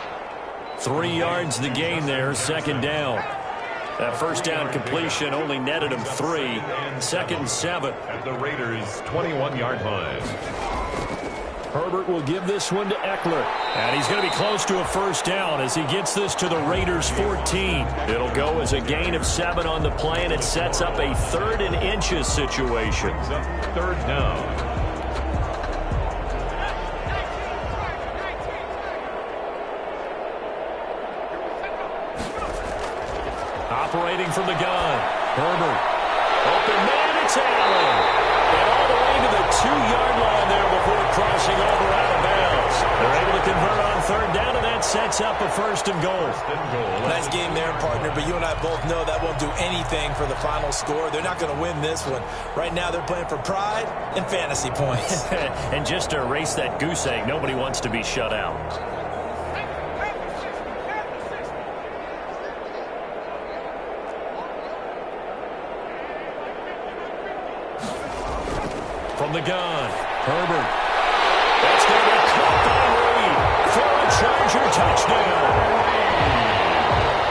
3 yards the gain there, 2nd down. That first down completion only netted him 3. 2nd and 7. At the Raiders' 21-yard line. Herbert will give this one to Eckler. And he's going to be close to a first down as he gets this to the Raiders' 14. It'll go as a gain of 7 on the play, and it sets up a 3rd and inches situation. 3rd down. Operating from the gun. Herbert. Open man, it's Allen. And all the way to the 2-yard line there before crossing over out of bounds. They're able to convert on 3rd down, and that sets up a 1st and goal. Nice game there, partner, but you and I both know that won't do anything for the final score. They're not going to win this one. Right now they're playing for pride and fantasy points. And just to erase that goose egg, nobody wants to be shut out. From the gun, Herbert. That's going to be caught by Reed for a Charger touchdown.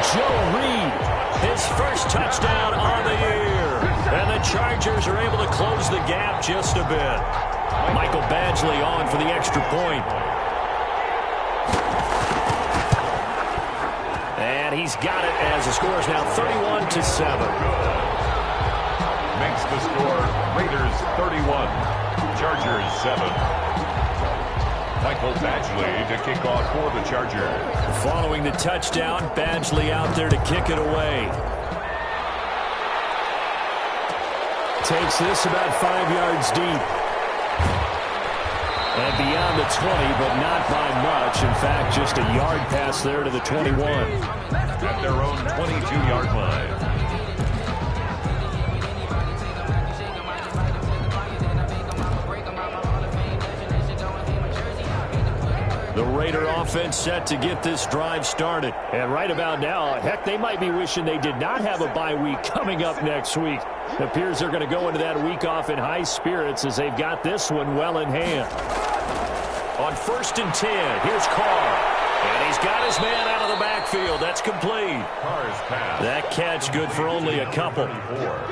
Joe Reed, his first touchdown on the year. And the Chargers are able to close the gap just a bit. Michael Badgley on for the extra point. And he's got it as the score is now 31-7. Makes the score Raiders 31, Chargers 7. Michael Badgley to kick off for the Chargers. Following the touchdown, Badgley out there to kick it away. Takes this about 5 yards deep. And beyond the 20, but not by much. In fact, just a yard pass there to the 21. At their own 22-yard line. The Raider offense set to get this drive started. And right about now, heck, they might be wishing they did not have a bye week coming up next week. It appears they're going to go into that week off in high spirits as they've got this one well in hand. On 1st and 10, here's Carr. And he's got his man out of the backfield. That's complete. Carr's pass. That catch good for only a couple.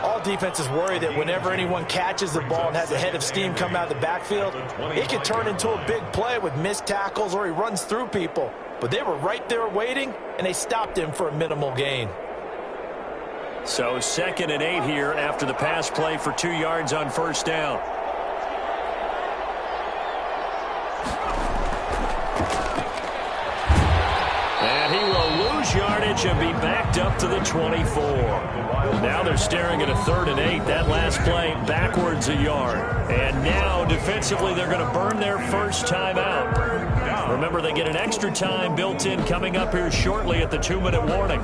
All defenses worry that whenever anyone catches the ball and has a head of steam come out of the backfield, it can turn into a big play with missed tackles or he runs through people. But they were right there waiting, and they stopped him for a minimal gain. So 2nd and 8 here after the pass play for 2 yards on first down. And he will lose yardage and be backed up to the 24. Now they're staring at a 3rd and 8. That last play backwards a yard. And now defensively they're going to burn their first time out. Remember, they get an extra time built in coming up here shortly at the 2-minute warning.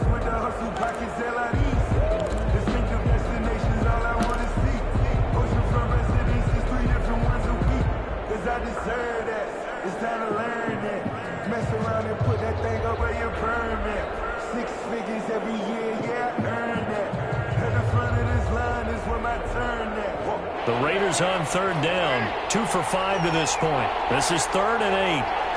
The Raiders on 3rd down, 2 for 5 to this point. This is 3rd and 8.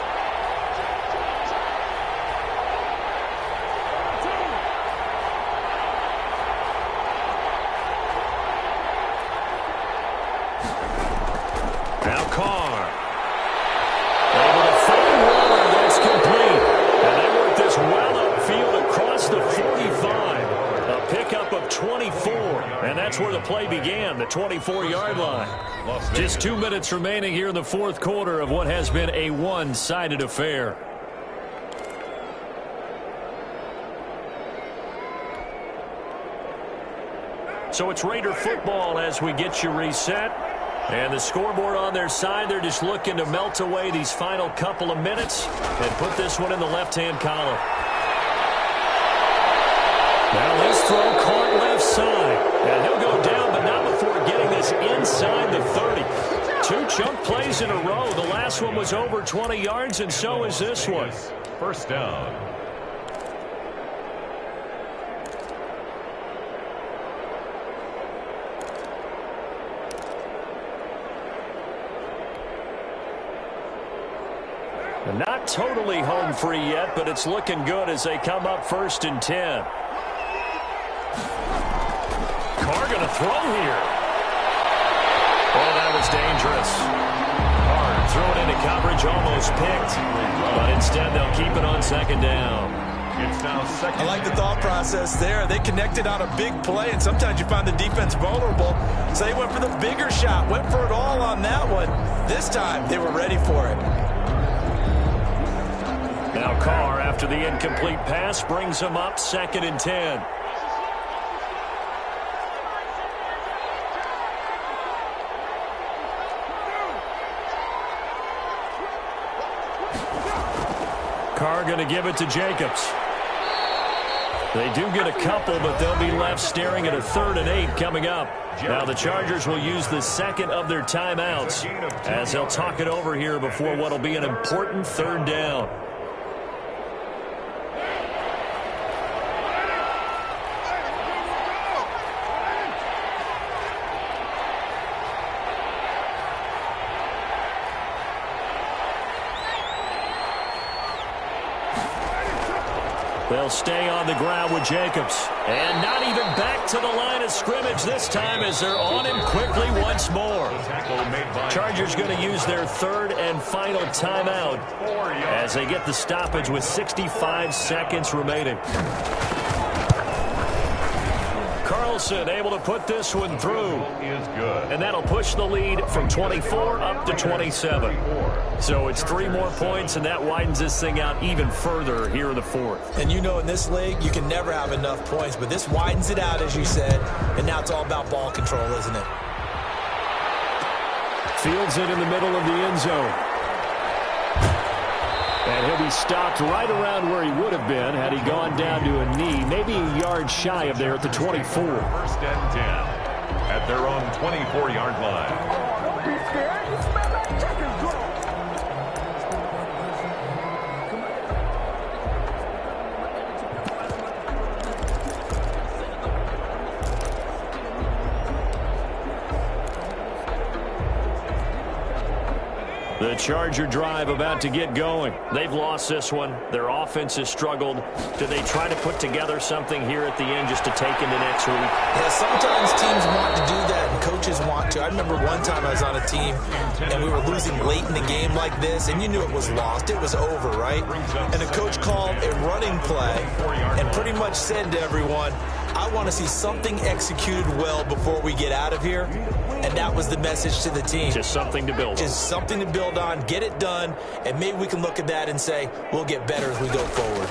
Now Carr. Able to find Waller. That's complete. And they work this well upfield across the 45. A pickup of 24. And that's where the play began, the 24-yard line. Just 2 minutes remaining here in the fourth quarter of what has been a one-sided affair. So it's Raider football as we get you reset. And the scoreboard on their side, they're just looking to melt away these final couple of minutes and put this one in the left-hand column. Now this throw caught left side. And he'll go down, but not before getting this inside the 30. 2 chunk plays in a row. The last one was over 20 yards, and so is this one. First down. Not totally home free yet, but it's looking good as they come up 1st and 10. Carr going to throw here. Oh, that was dangerous. Carr threw it into coverage, almost picked. But instead, they'll keep it on 2nd down. It's now 2nd. I like the thought process there. They connected on a big play, and sometimes you find the defense vulnerable. So they went for the bigger shot, went for it all on that one. This time, they were ready for it. Now Carr, after the incomplete pass, brings him up 2nd and 10. Carr going to give it to Jacobs. They do get a couple, but they'll be left staring at a 3rd and 8 coming up. Now the Chargers will use the second of their timeouts as they'll talk it over here before what will be an important 3rd down. They'll stay on the ground with Jacobs. And not even back to the line of scrimmage this time as they're on him quickly once more. Chargers going to use their 3rd and final timeout as they get the stoppage with 65 seconds remaining. Carlson able to put this one through. And that'll push the lead from 24 up to 27. So it's 3 more points, and that widens this thing out even further here in the 4th. And you know in this league, you can never have enough points, but this widens it out, as you said, and now it's all about ball control, isn't it? Fields it in the middle of the end zone. And he'll be stopped right around where he would have been had he gone down to a knee, maybe a yard shy of there at the 24. 1st and 10 at their own 24-yard line. Don't be scared. You smell like chicken drop. The Charger drive about to get going. They've lost this one. Their offense has struggled. Do they try to put together something here at the end just to take into next week? Yeah, sometimes teams want to do that and coaches want to. I remember one time I was on a team and we were losing late in the game like this, and you knew it was lost. It was over, right? And the coach called a running play and pretty much said to everyone, I want to see something executed well before we get out of here. And that was the message to the team. Just something to build on. Just something to build on, get it done, and maybe we can look at that and say, we'll get better as we go forward.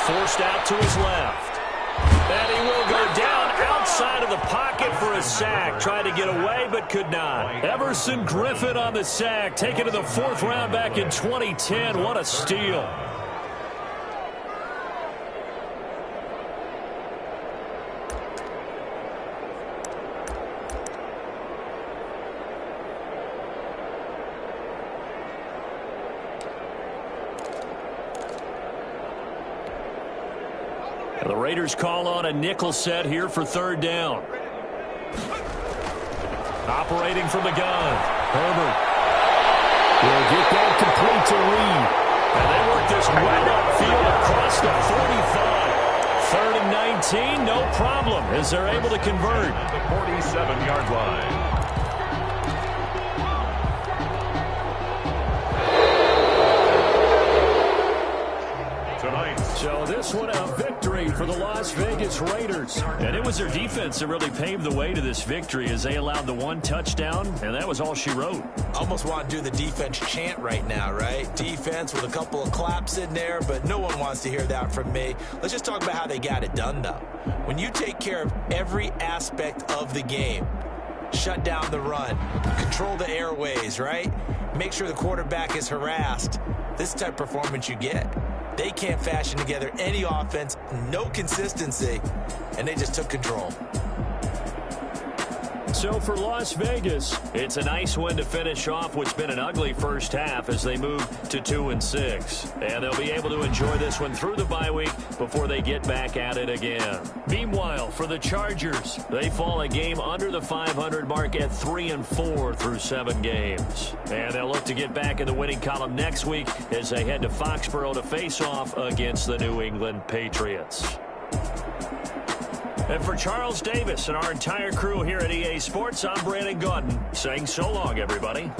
Forced out to his left. And he will go down outside of the pocket for a sack. Tried to get away, but could not. Everson Griffin on the sack, taken to the 4th round back in 2010. What a steal. The Raiders call on a nickel set here for 3rd down. Operating from the gun, Herbert will get that complete to Reed. And they work this right upfield across the 45. 3rd and 19, no problem, as they're able to convert. The 47-yard line. So this one a victory for the Las Vegas Raiders. And it was their defense that really paved the way to this victory as they allowed the one touchdown, and that was all she wrote. Almost want to do the defense chant right now, right? Defense with a couple of claps in there, but no one wants to hear that from me. Let's just talk about how they got it done, though. When you take care of every aspect of the game, shut down the run, control the airways, right? Make sure the quarterback is harassed. This type of performance you get. They can't fashion together any offense, no consistency, and they just took control. So for Las Vegas, it's a nice win to finish off what's been an ugly first half as they move to 2-6. And they'll be able to enjoy this one through the bye week before they get back at it again. Meanwhile, for the Chargers, they fall a game under the 500 mark at 3-4 through 7 games. And they'll look to get back in the winning column next week as they head to Foxborough to face off against the New England Patriots. And for Charles Davis and our entire crew here at EA Sports, I'm Brandon Gaudin saying so long, everybody.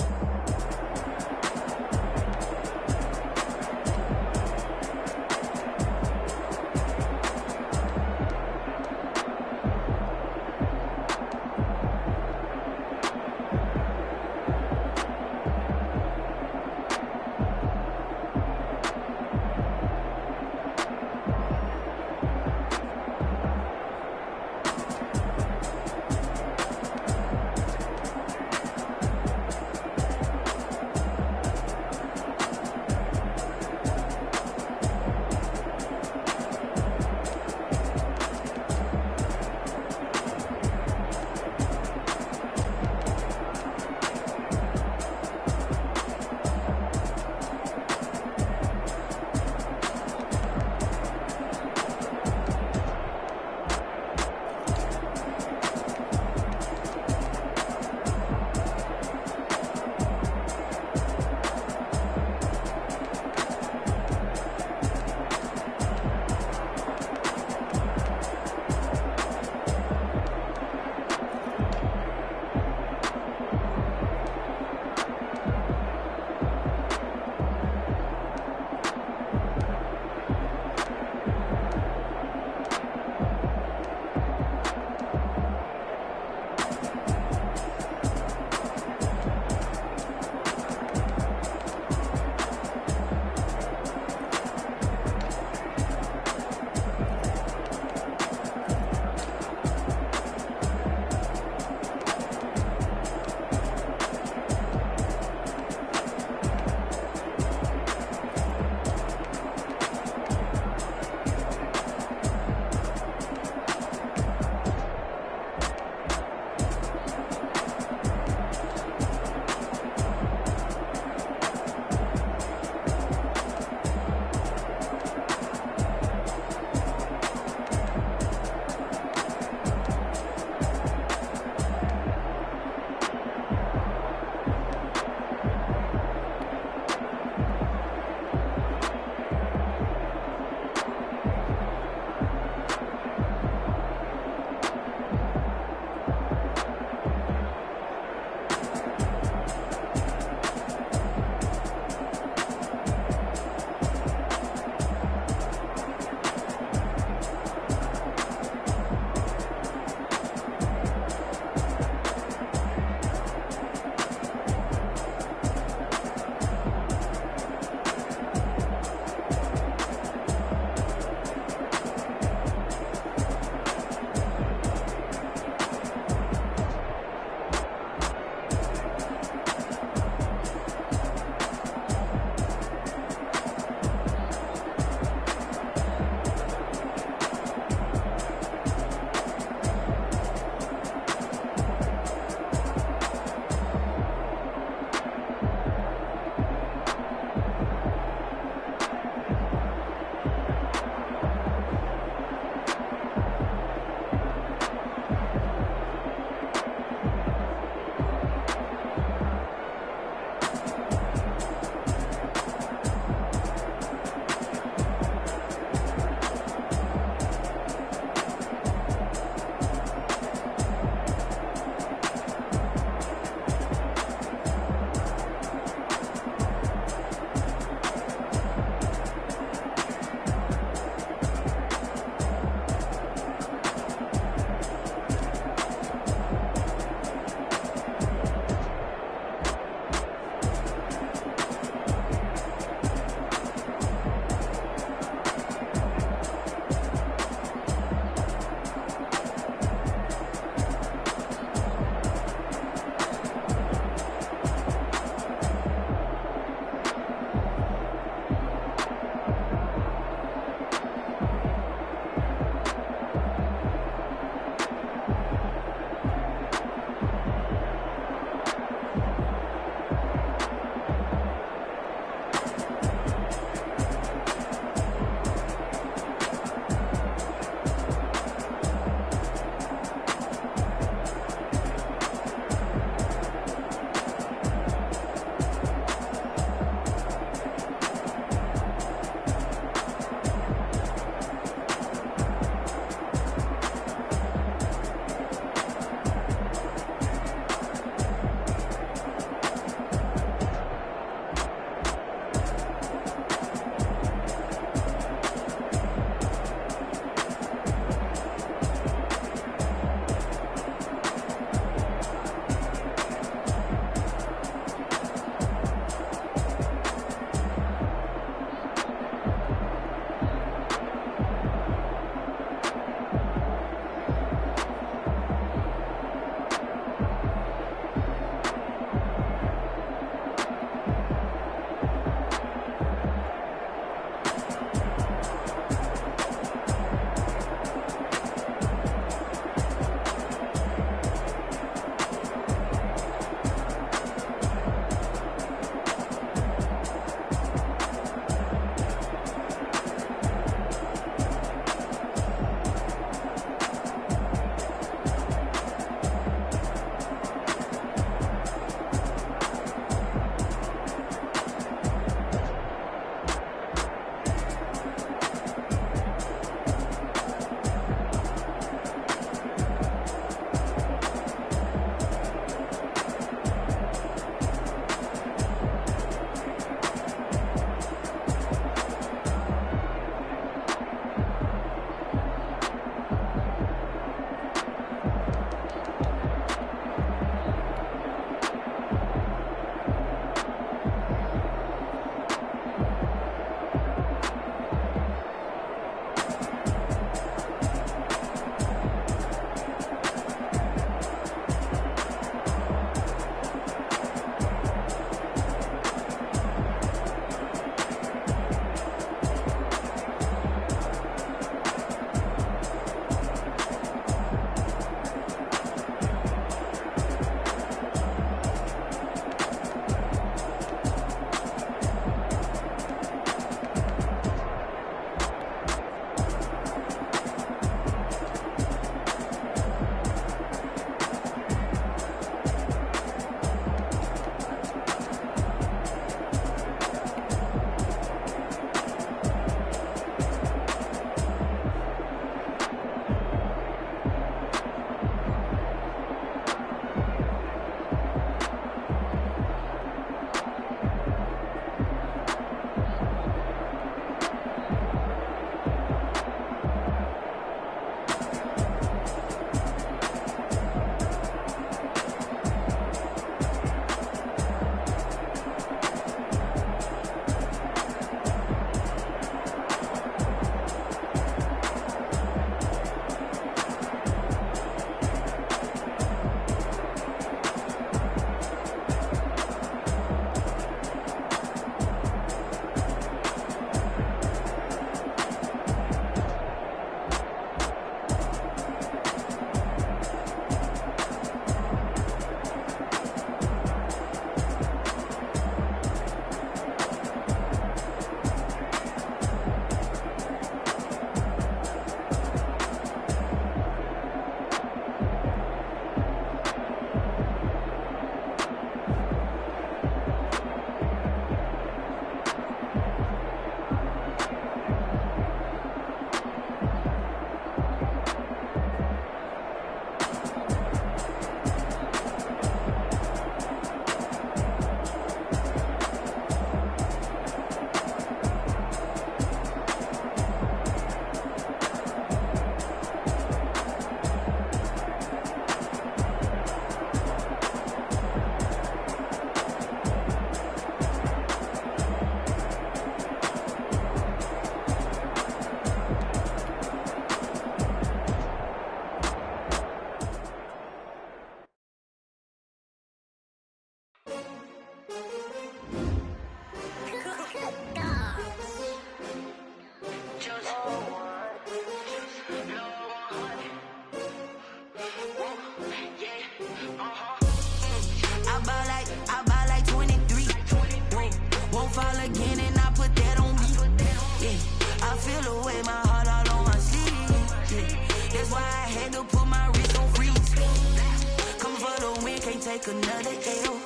take another L.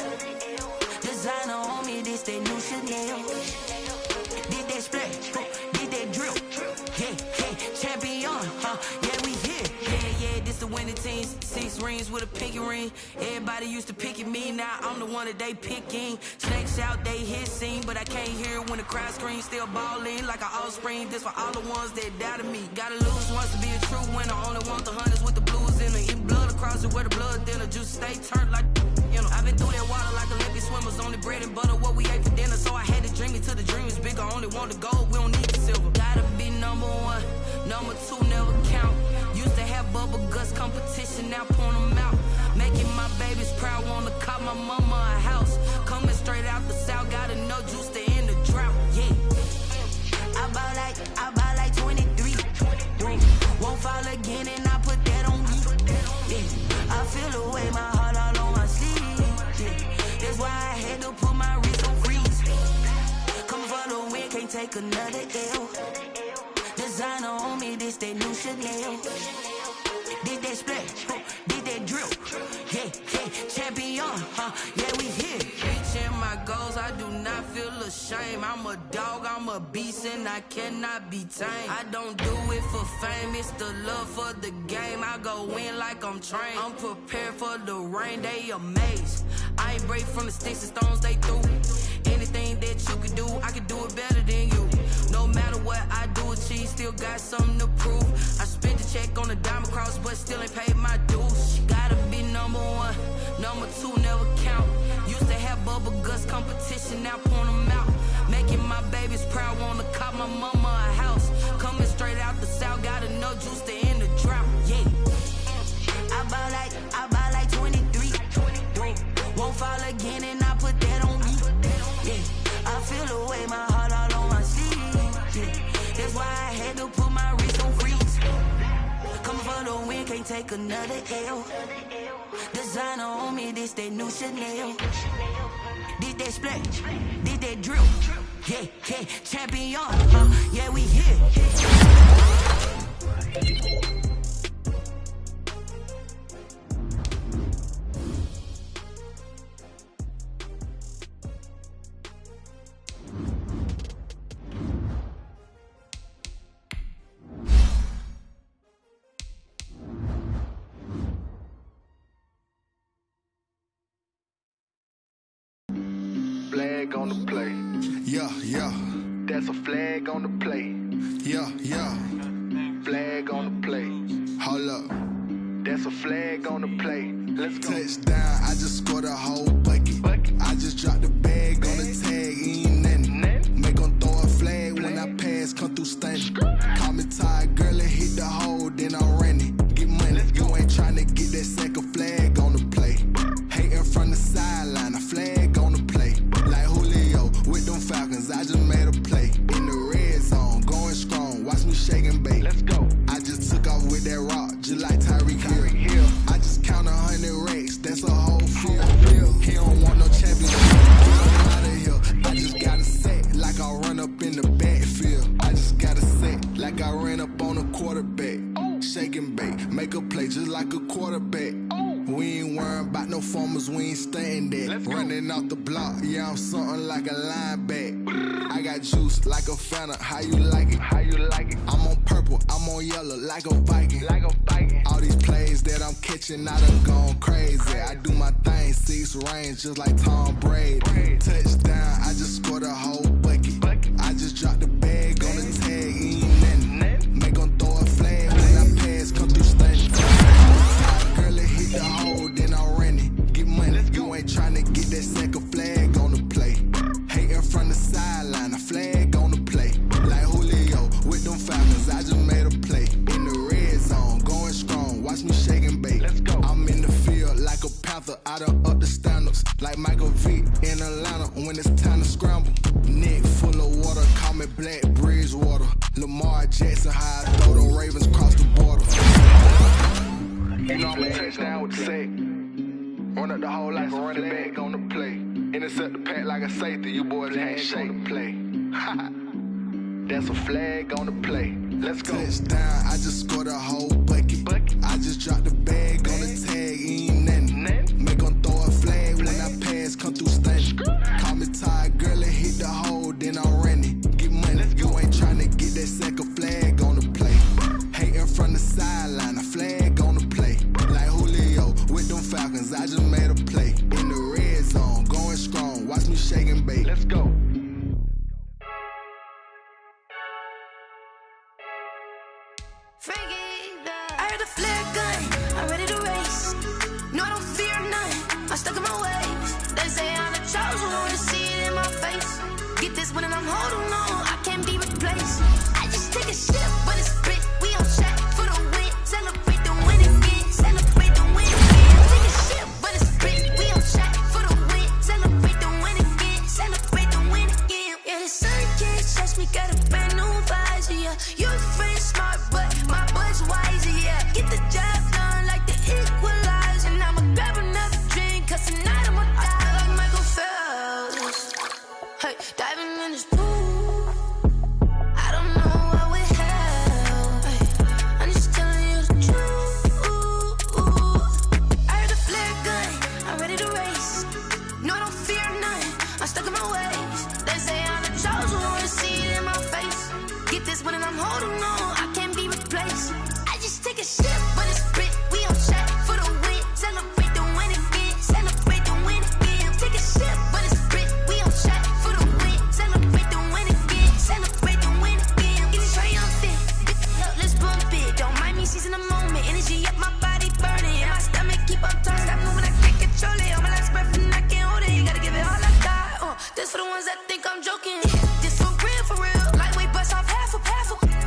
Designer on me, this that new Chanel. Did that splash, did that drill. Yeah, champion, yeah, we here. Yeah, this the winning team. 6 rings with a pinky ring. Everybody used to pick at me, now I'm the one that they picking. Snakes out, they hissing, but I can't hear when the crowd screams. Still balling like an offspring. This for all the ones that doubted me. Gotta lose once to be a true winner. Only want the hunters with the blues in it. Eat blood across it where the blood thinner. Juice stay turned like, you know. I've been through that water like Olympic swimmers. Only bread and butter, what we ate for dinner. So I had to dream it till the dream is bigger. Only want the gold, we don't need the silver. Gotta be number 1, number 2 never count. Used to have bubble guts competition, now point them out. Making my babies proud, wanna call my mama a house. Coming straight out the south, gotta know juice to end the drought, yeah. I buy like 23. Won't fall again and I put that on me, yeah. I feel the way, my heart all on my sleeve, yeah. That's why I had to put my wrist on freeze. Coming for the win, can't take another L. Designer on me, this that new Chanel. Did that splash, did that drill. Yeah, champion, yeah, we here. Reaching my goals, I do not feel ashamed. I'm a dog, I'm a beast, and I cannot be tamed. I don't do it for fame, it's the love for the game. I go in like I'm trained. I'm prepared for the rain, they amazed. I ain't break from the sticks and stones they threw. Anything that you could do, I could do it better than you. No matter what I do, achieve, still got something to prove. I spent the check on the diamond cross, but still ain't paid my dues. Gotta be number 1, number 2 never count. Used to have bubble guts competition, now point them out. Making my babies proud, wanna call my mama a house. Coming straight out the south, gotta know juice to end the drought, yeah. I buy like 23. Won't fall again and I put that on me, yeah. I feel the way, my heart all on my sleeve, yeah. That's why I had to put my wrist on freeze. Coming for the win, can't take another L. Designer on me, this that new Chanel. Did that splash, did that drill. Yeah, champion, yeah, we here. Flag on the play. Yeah. That's a flag on the play. Yeah. Flag on the play. Hold up. That's a flag on the play. Let's go. Touchdown, I just scored a whole bucket. I just dropped the bag on the tag, ain't nothing. Make 'em throw a flag when I pass, come through stunning. Call me tired, girl, and hit the hole, then I'm running. Get money, you ain't tryna get that second flag on the play. Hating from the sideline, a flag on the play. Like Julio with them Falcons, I just made a play. In the red zone, going strong, watch me shake and bake. Let's go. I just took off with that rock, just like Tyreek Hill. I just count 100 racks, that's a whole field. He don't want no championship, get him out of here. I just got a set, like I run up in the backfield. I just got a set, like I ran up on a quarterback. Shake and bake, make a play just like a quarterback. We ain't worrying about no formers, we ain't staying there. Running off the block, yeah, I'm something like a linebacker. I got juice like a Fanta, how you like it? I'm on purple, I'm on yellow, like a Viking. All these plays that I'm catching, I done gone crazy. I do my thing, 6 range, just like Tom Brady. Touchdown, I just scored a whole bucket. I just dropped the bag on the tag, ain't nothing. Make 'em throw a flag when I pass, come through stunning. Girl, it hit the hole, then I'm running. Get money, you ain't tryna get that second flag on the play. Hating from the sideline, a flag on the play. Like Julio with them Falcons, I just made a play. In the red zone, going strong, watch me shake and bake. I'm in the field like a panther, I done up the standards. Like Michael Vick in Atlanta when it's time to scramble. Neck full of water, call me Black Bridgewater. Lamar Jackson, how I throw the Ravens across the border. You know I'm a touchdown with the sack. Run up the whole like a running back on the play. Intercept the pack like a safety, you boys can't shake the play. That's a flag on the play. Let's go. Touchdown, I just scored a whole bucket. I just dropped the bag on the tag, ain't nothing. Make 'em throw a holding on, I can't be replaced. I just take a sip, but it's spit. We on track for the win. Celebrate the win again. Celebrate the win again. Take a sip, but it's spit. We on track for the win. Celebrate the win again. Celebrate the win again. Yeah, the sun can't touch me. Got a brand new visor. Yeah, your friend smart, but my bud's wiser. Yeah, get the job done like the equalizer. And I'ma grab another drink, 'cause tonight I'ma die like Michael Phelps. Hey, diving in this pool. I don't know what would help. Hey, I'm just telling you the truth. I heard the flare gun. I'm ready to race. No, I don't fear none. I'm stuck in my ways. They say I'm the chosen one. See it in my face. Get this one and I'm holding on. I can't be replaced. I just take a sip, but it's spit. We on track for the win. Celebrate the win again. Celebrate the win again. Take a sip, but it's spit. We on track for the win. Celebrate the win again. Celebrate the win again. Get it triumphant. Let's bump it. Don't mind me seizing the moment. Energy up, my body burning. And my stomach keep on turning. Stop moving, I can't control it. On my last breath and I can't hold it. You gotta give it all I got. This for the ones that think I'm joking. This for real, for real. Lightweight bust off half a.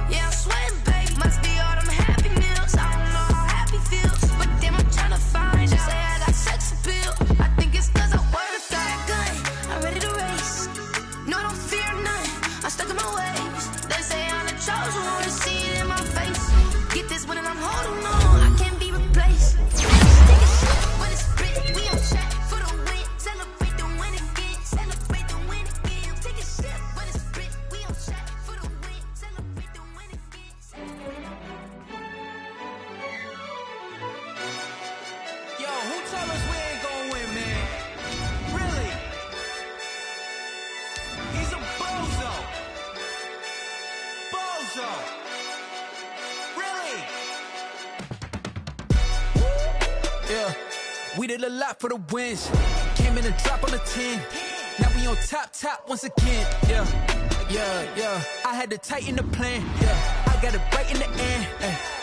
Yeah, I'm sweating, babe. Must be all them happy meals. I don't know how happy feels, but damn, I'm tryna find you. Say I got sex appeal. I think it's 'cause I work. Got a gun. I'm ready to race. No, I don't fear none. I'm stuck in my ways. They say I'm the chosen one. See it in my face. Get this one and I'm holding on. I can't be replaced. Take a shit, but it's spit. We on track for the win. Celebrate the win again. Celebrate the win again. Take a shit, but it's spit. We on track for the win. Celebrate the win again. Yo, who told us we ain't gonna win, man? Really? He's a bozo. Bozo. Really? Yeah, we did a lot for the wins. Came in and drop on the 10. Now we on top once again. Yeah. I had to tighten the plan. Yeah, I got it right in the end.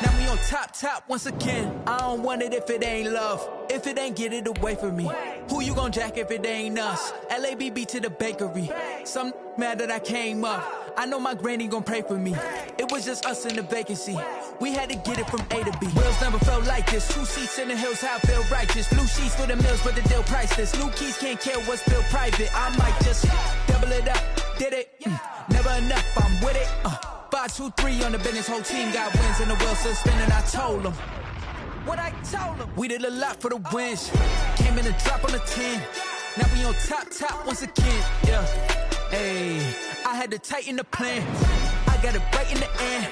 Now we on top once again. I don't want it if it ain't love. If it ain't, get it away from me. Who you gon' jack if it ain't us? LABB to the bakery. Some mad that I came up. I know my granny gon' pray for me. It was just us in the vacancy. We had to get it from A to B. Wheels never felt like this. 2 seats in the hills, how I feel righteous. Blue sheets for the mills, but the deal priceless. New keys can't care what's still private. I might just double it up. Did it? Never enough, I'm with it. 5, 2, 3 on the business. Whole team got wins and the wheels still spinning. I told them what I told them. We did a lot for the wins. Came in and drop on the 10. Now we on top once again. Yeah. Hey, I had to tighten the plan. I got it right in the end.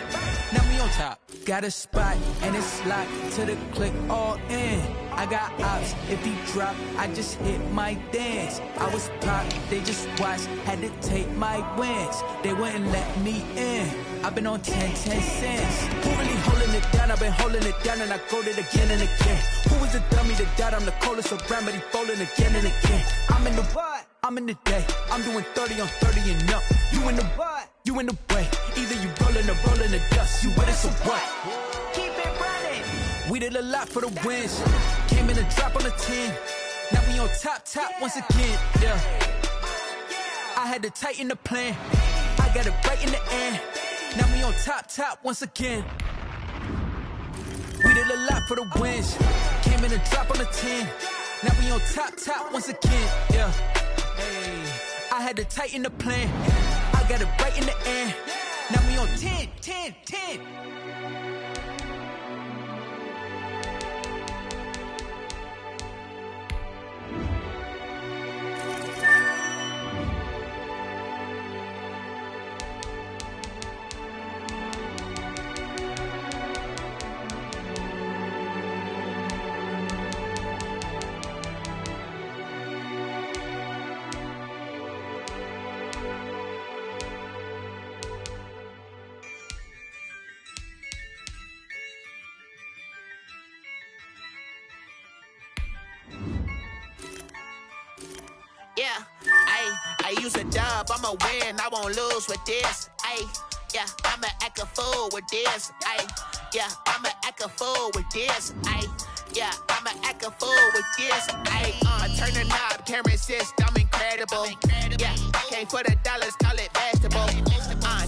Now we on top. Got a spot and it's locked to the click all in. I got ops. If he drop, I just hit my dance. I was pop, they just watched. Had to take my wins. They wouldn't let me in. I've been on 10 cents. Who really holding it down? I've been holding it down and I go it again and again. Who was the dummy that died? I'm the coldest around, but he folding again and again. I'm in the what? I'm in the day. I'm doing 30 on 30 and up. You in the what? You in the way. Either you rolling or rolling the dust. You with us or what? Keep it running. We did a lot for the wins. Came in and drop on the 10. Now we on top once again. Yeah. I had to tighten the plan. I got it right in the end. Now we on top once again. We did a lot for the wins. Came in and drop on the 10. Now we on top once again. Yeah. Hey, I had to tighten the plan. I got it right in the end. Now we on 10. Yeah, I use a dub, I'ma win, I won't lose with this. Yeah, I'ma act a fool with this. Yeah, I'ma act a fool with this. Yeah, I'ma act a fool with this. I turn the knob, camera assist, I'm in incredible. Yeah, came for the dollars, call it vegetable.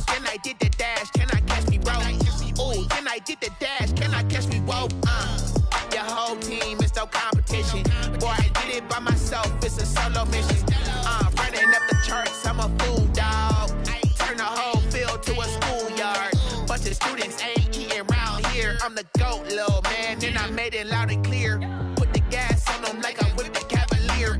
Can I get the dash? Can I catch me, bro? Ooh, can I get the dash? Can I catch me, whoa? Your whole team is no competition. Boy, I did it by myself, it's a solo mission. Running up the charts, I'm a fool, dog. Turn the whole field to a schoolyard. Bunch of students ain't eating round here. I'm the GOAT, little man, and I made it loud and clear. Put the gas on them like I'm with the Cavalier.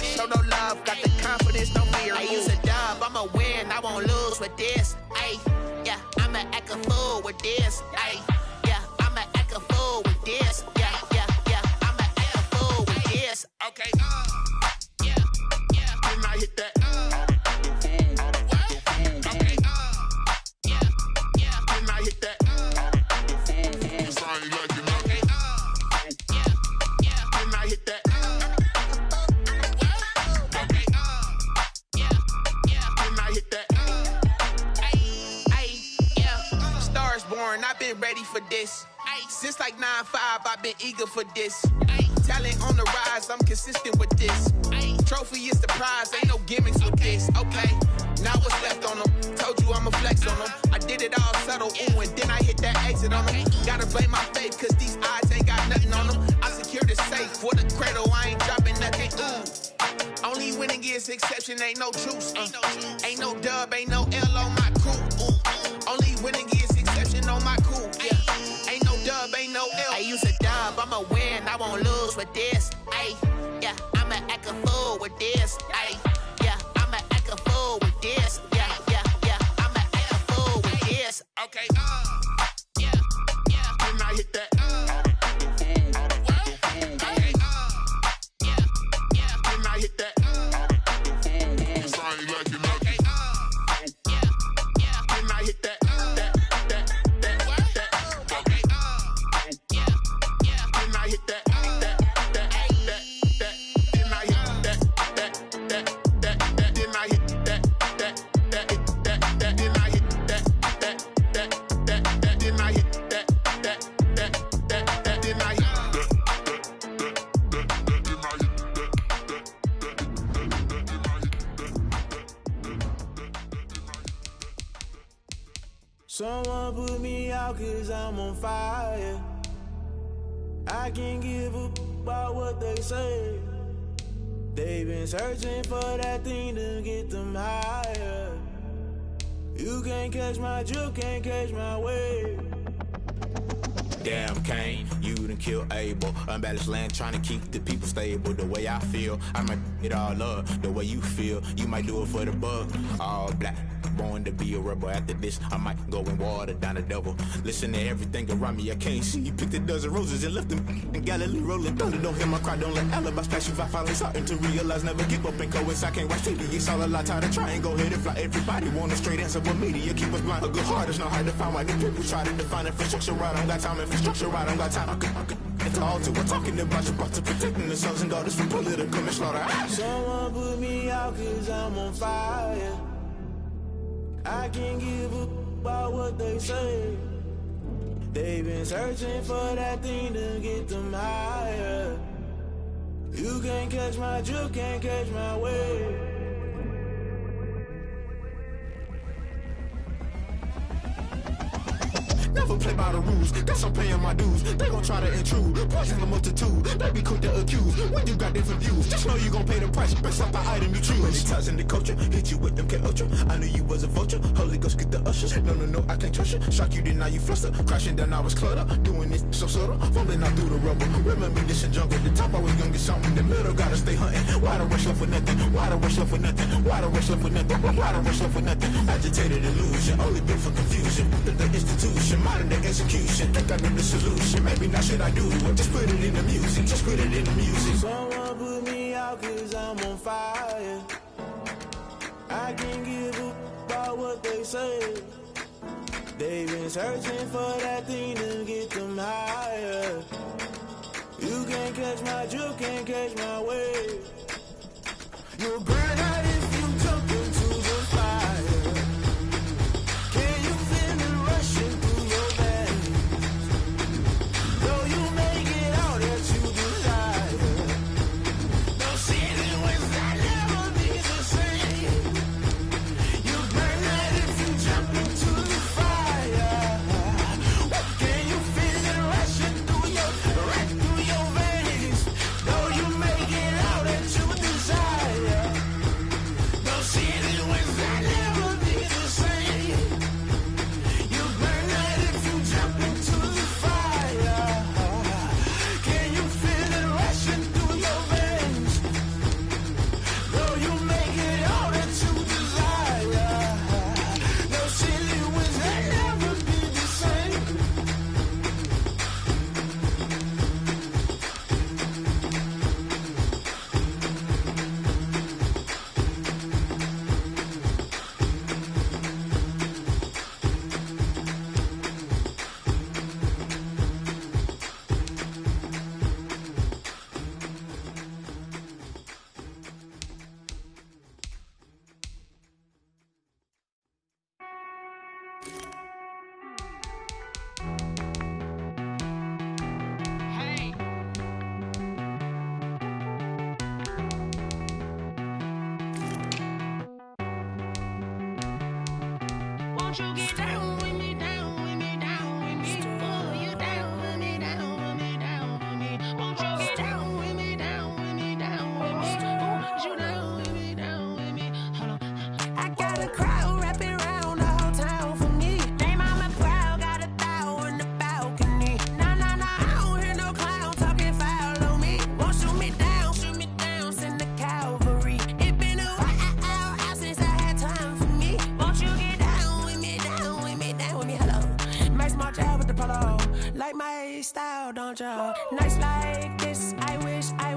Show no love, got the confidence, no fear. I use a dub, I'ma win, I won't lose with this. Ay, yeah, I'ma act a fool with this. Ay, yeah, I'ma act a fool with this. Yeah, yeah, yeah, I'ma act a fool with this. Okay, yeah, yeah, when I hit that. Okay, yeah, yeah, when I hit that. I've been ready for this. Since like 9-5, I've been eager for this. Talent on the rise, I'm consistent with this. Trophy is the prize, ain't no gimmicks with this. Okay, now what's left on them? Told you I'ma flex on them. I did it all subtle, ooh, and then I hit that exit on them. Gotta blame my faith, cause these odds ain't got nothing on them. I secured the safe with a cradle, I ain't dropping nothing, ooh. Only winning is exception, ain't no truce. Ain't no dub, ain't no L on my crew. Only winning is exception on my crew. Yeah. Ain't no dub, ain't no L. I use a dub, I'ma win, I won't lose with this. Ay, yeah, I'ma act a fool with this. Ay, yeah, I'ma act a fool with this. Yeah, yeah, yeah, I'ma act a fool with this. Okay, yeah, yeah, when I hit that. Okay, yeah, yeah, when I hit that. Someone put me out cause I'm on fire. I can't give a about what they say. They've been searching for that thing to get them higher. You can't catch my drip, can't catch my wave. Damn, Kane, you done killed Abel. Unbalanced land, trying to keep the people stable. The way I feel, I might it all up. The way you feel, you might do it for the bug. All black, born to be a rebel. After this, I might go and water down the devil. Listen to everything around me, I can't see. Picked a dozen roses and left them in Galilee rolling thunder. Don't hear my cry, don't let alibis pass you. I finally starting to realize, never give up and coincide. I can't watch TV, it's all a lot. Tired of trying, go ahead and fly. Everybody want a straight answer, but media keep us blind. A good heart is not hard to find. Why the people try to define infrastructure right? I don't got time, infrastructure right, I don't got time. I could it's all to we're talking about you, about to protecting the sons and daughters from political and slaughter. Someone put me out cause I'm on fire. I can't give a about what they say. They've been searching for that thing to get them higher. You can't catch my drip, can't catch my wave. Never play by the rules, guess I'm paying my dues. They gon' try to intrude, poison the multitude. They be quick to accuse, when you got different views. Just know you gon' pay the price, based off the item you choose. Many times in the culture, hit you with MK Ultra. I knew you was a vulture, Holy Ghost get the ushers. No, I can't trust you. Shock you, then now you fluster. Crashing down, I was cluttered. Doing this so subtle, fumbling out through the rubble. Remember this in jungle, the top always gonna get something. In the middle, gotta stay hunting. Why the rush left with nothing? Why the rush left with nothing? Why the rush left with nothing? Why the rush left with nothing? Agitated illusion, only built for confusion. The institution, modern day execution. Think I know the solution. Maybe not should I do it? Just put it in the music. Just put it in the music. Someone put me out cause I'm on fire. I can't give a about what they say. They've been searching for that thing to get them higher. You can't catch my drip, can't catch my wave. You'll burn out if you jump into the fire. Can you feel it rushing through your veins? Though you make it out that you desire. No sin in West, I'll never be Won't you get down with me, down with me, down with me? Oh, you down with me, down with me, down with me. Won't you get down with me, down with me, down with me? Oh, you down with me, down with me? Hold on. I got a crowd wrapping around the whole town for me. They mama proud, got a thou in the balcony. Nah, nah, nah, I don't hear no clown talking foul on me. Won't shoot me down, send the cavalry. It been a while since I had time for me. Won't you get down with me, down with me, down with me? Hello. Max March out with the polo. Like my style, don't you? Nights like this, I wish I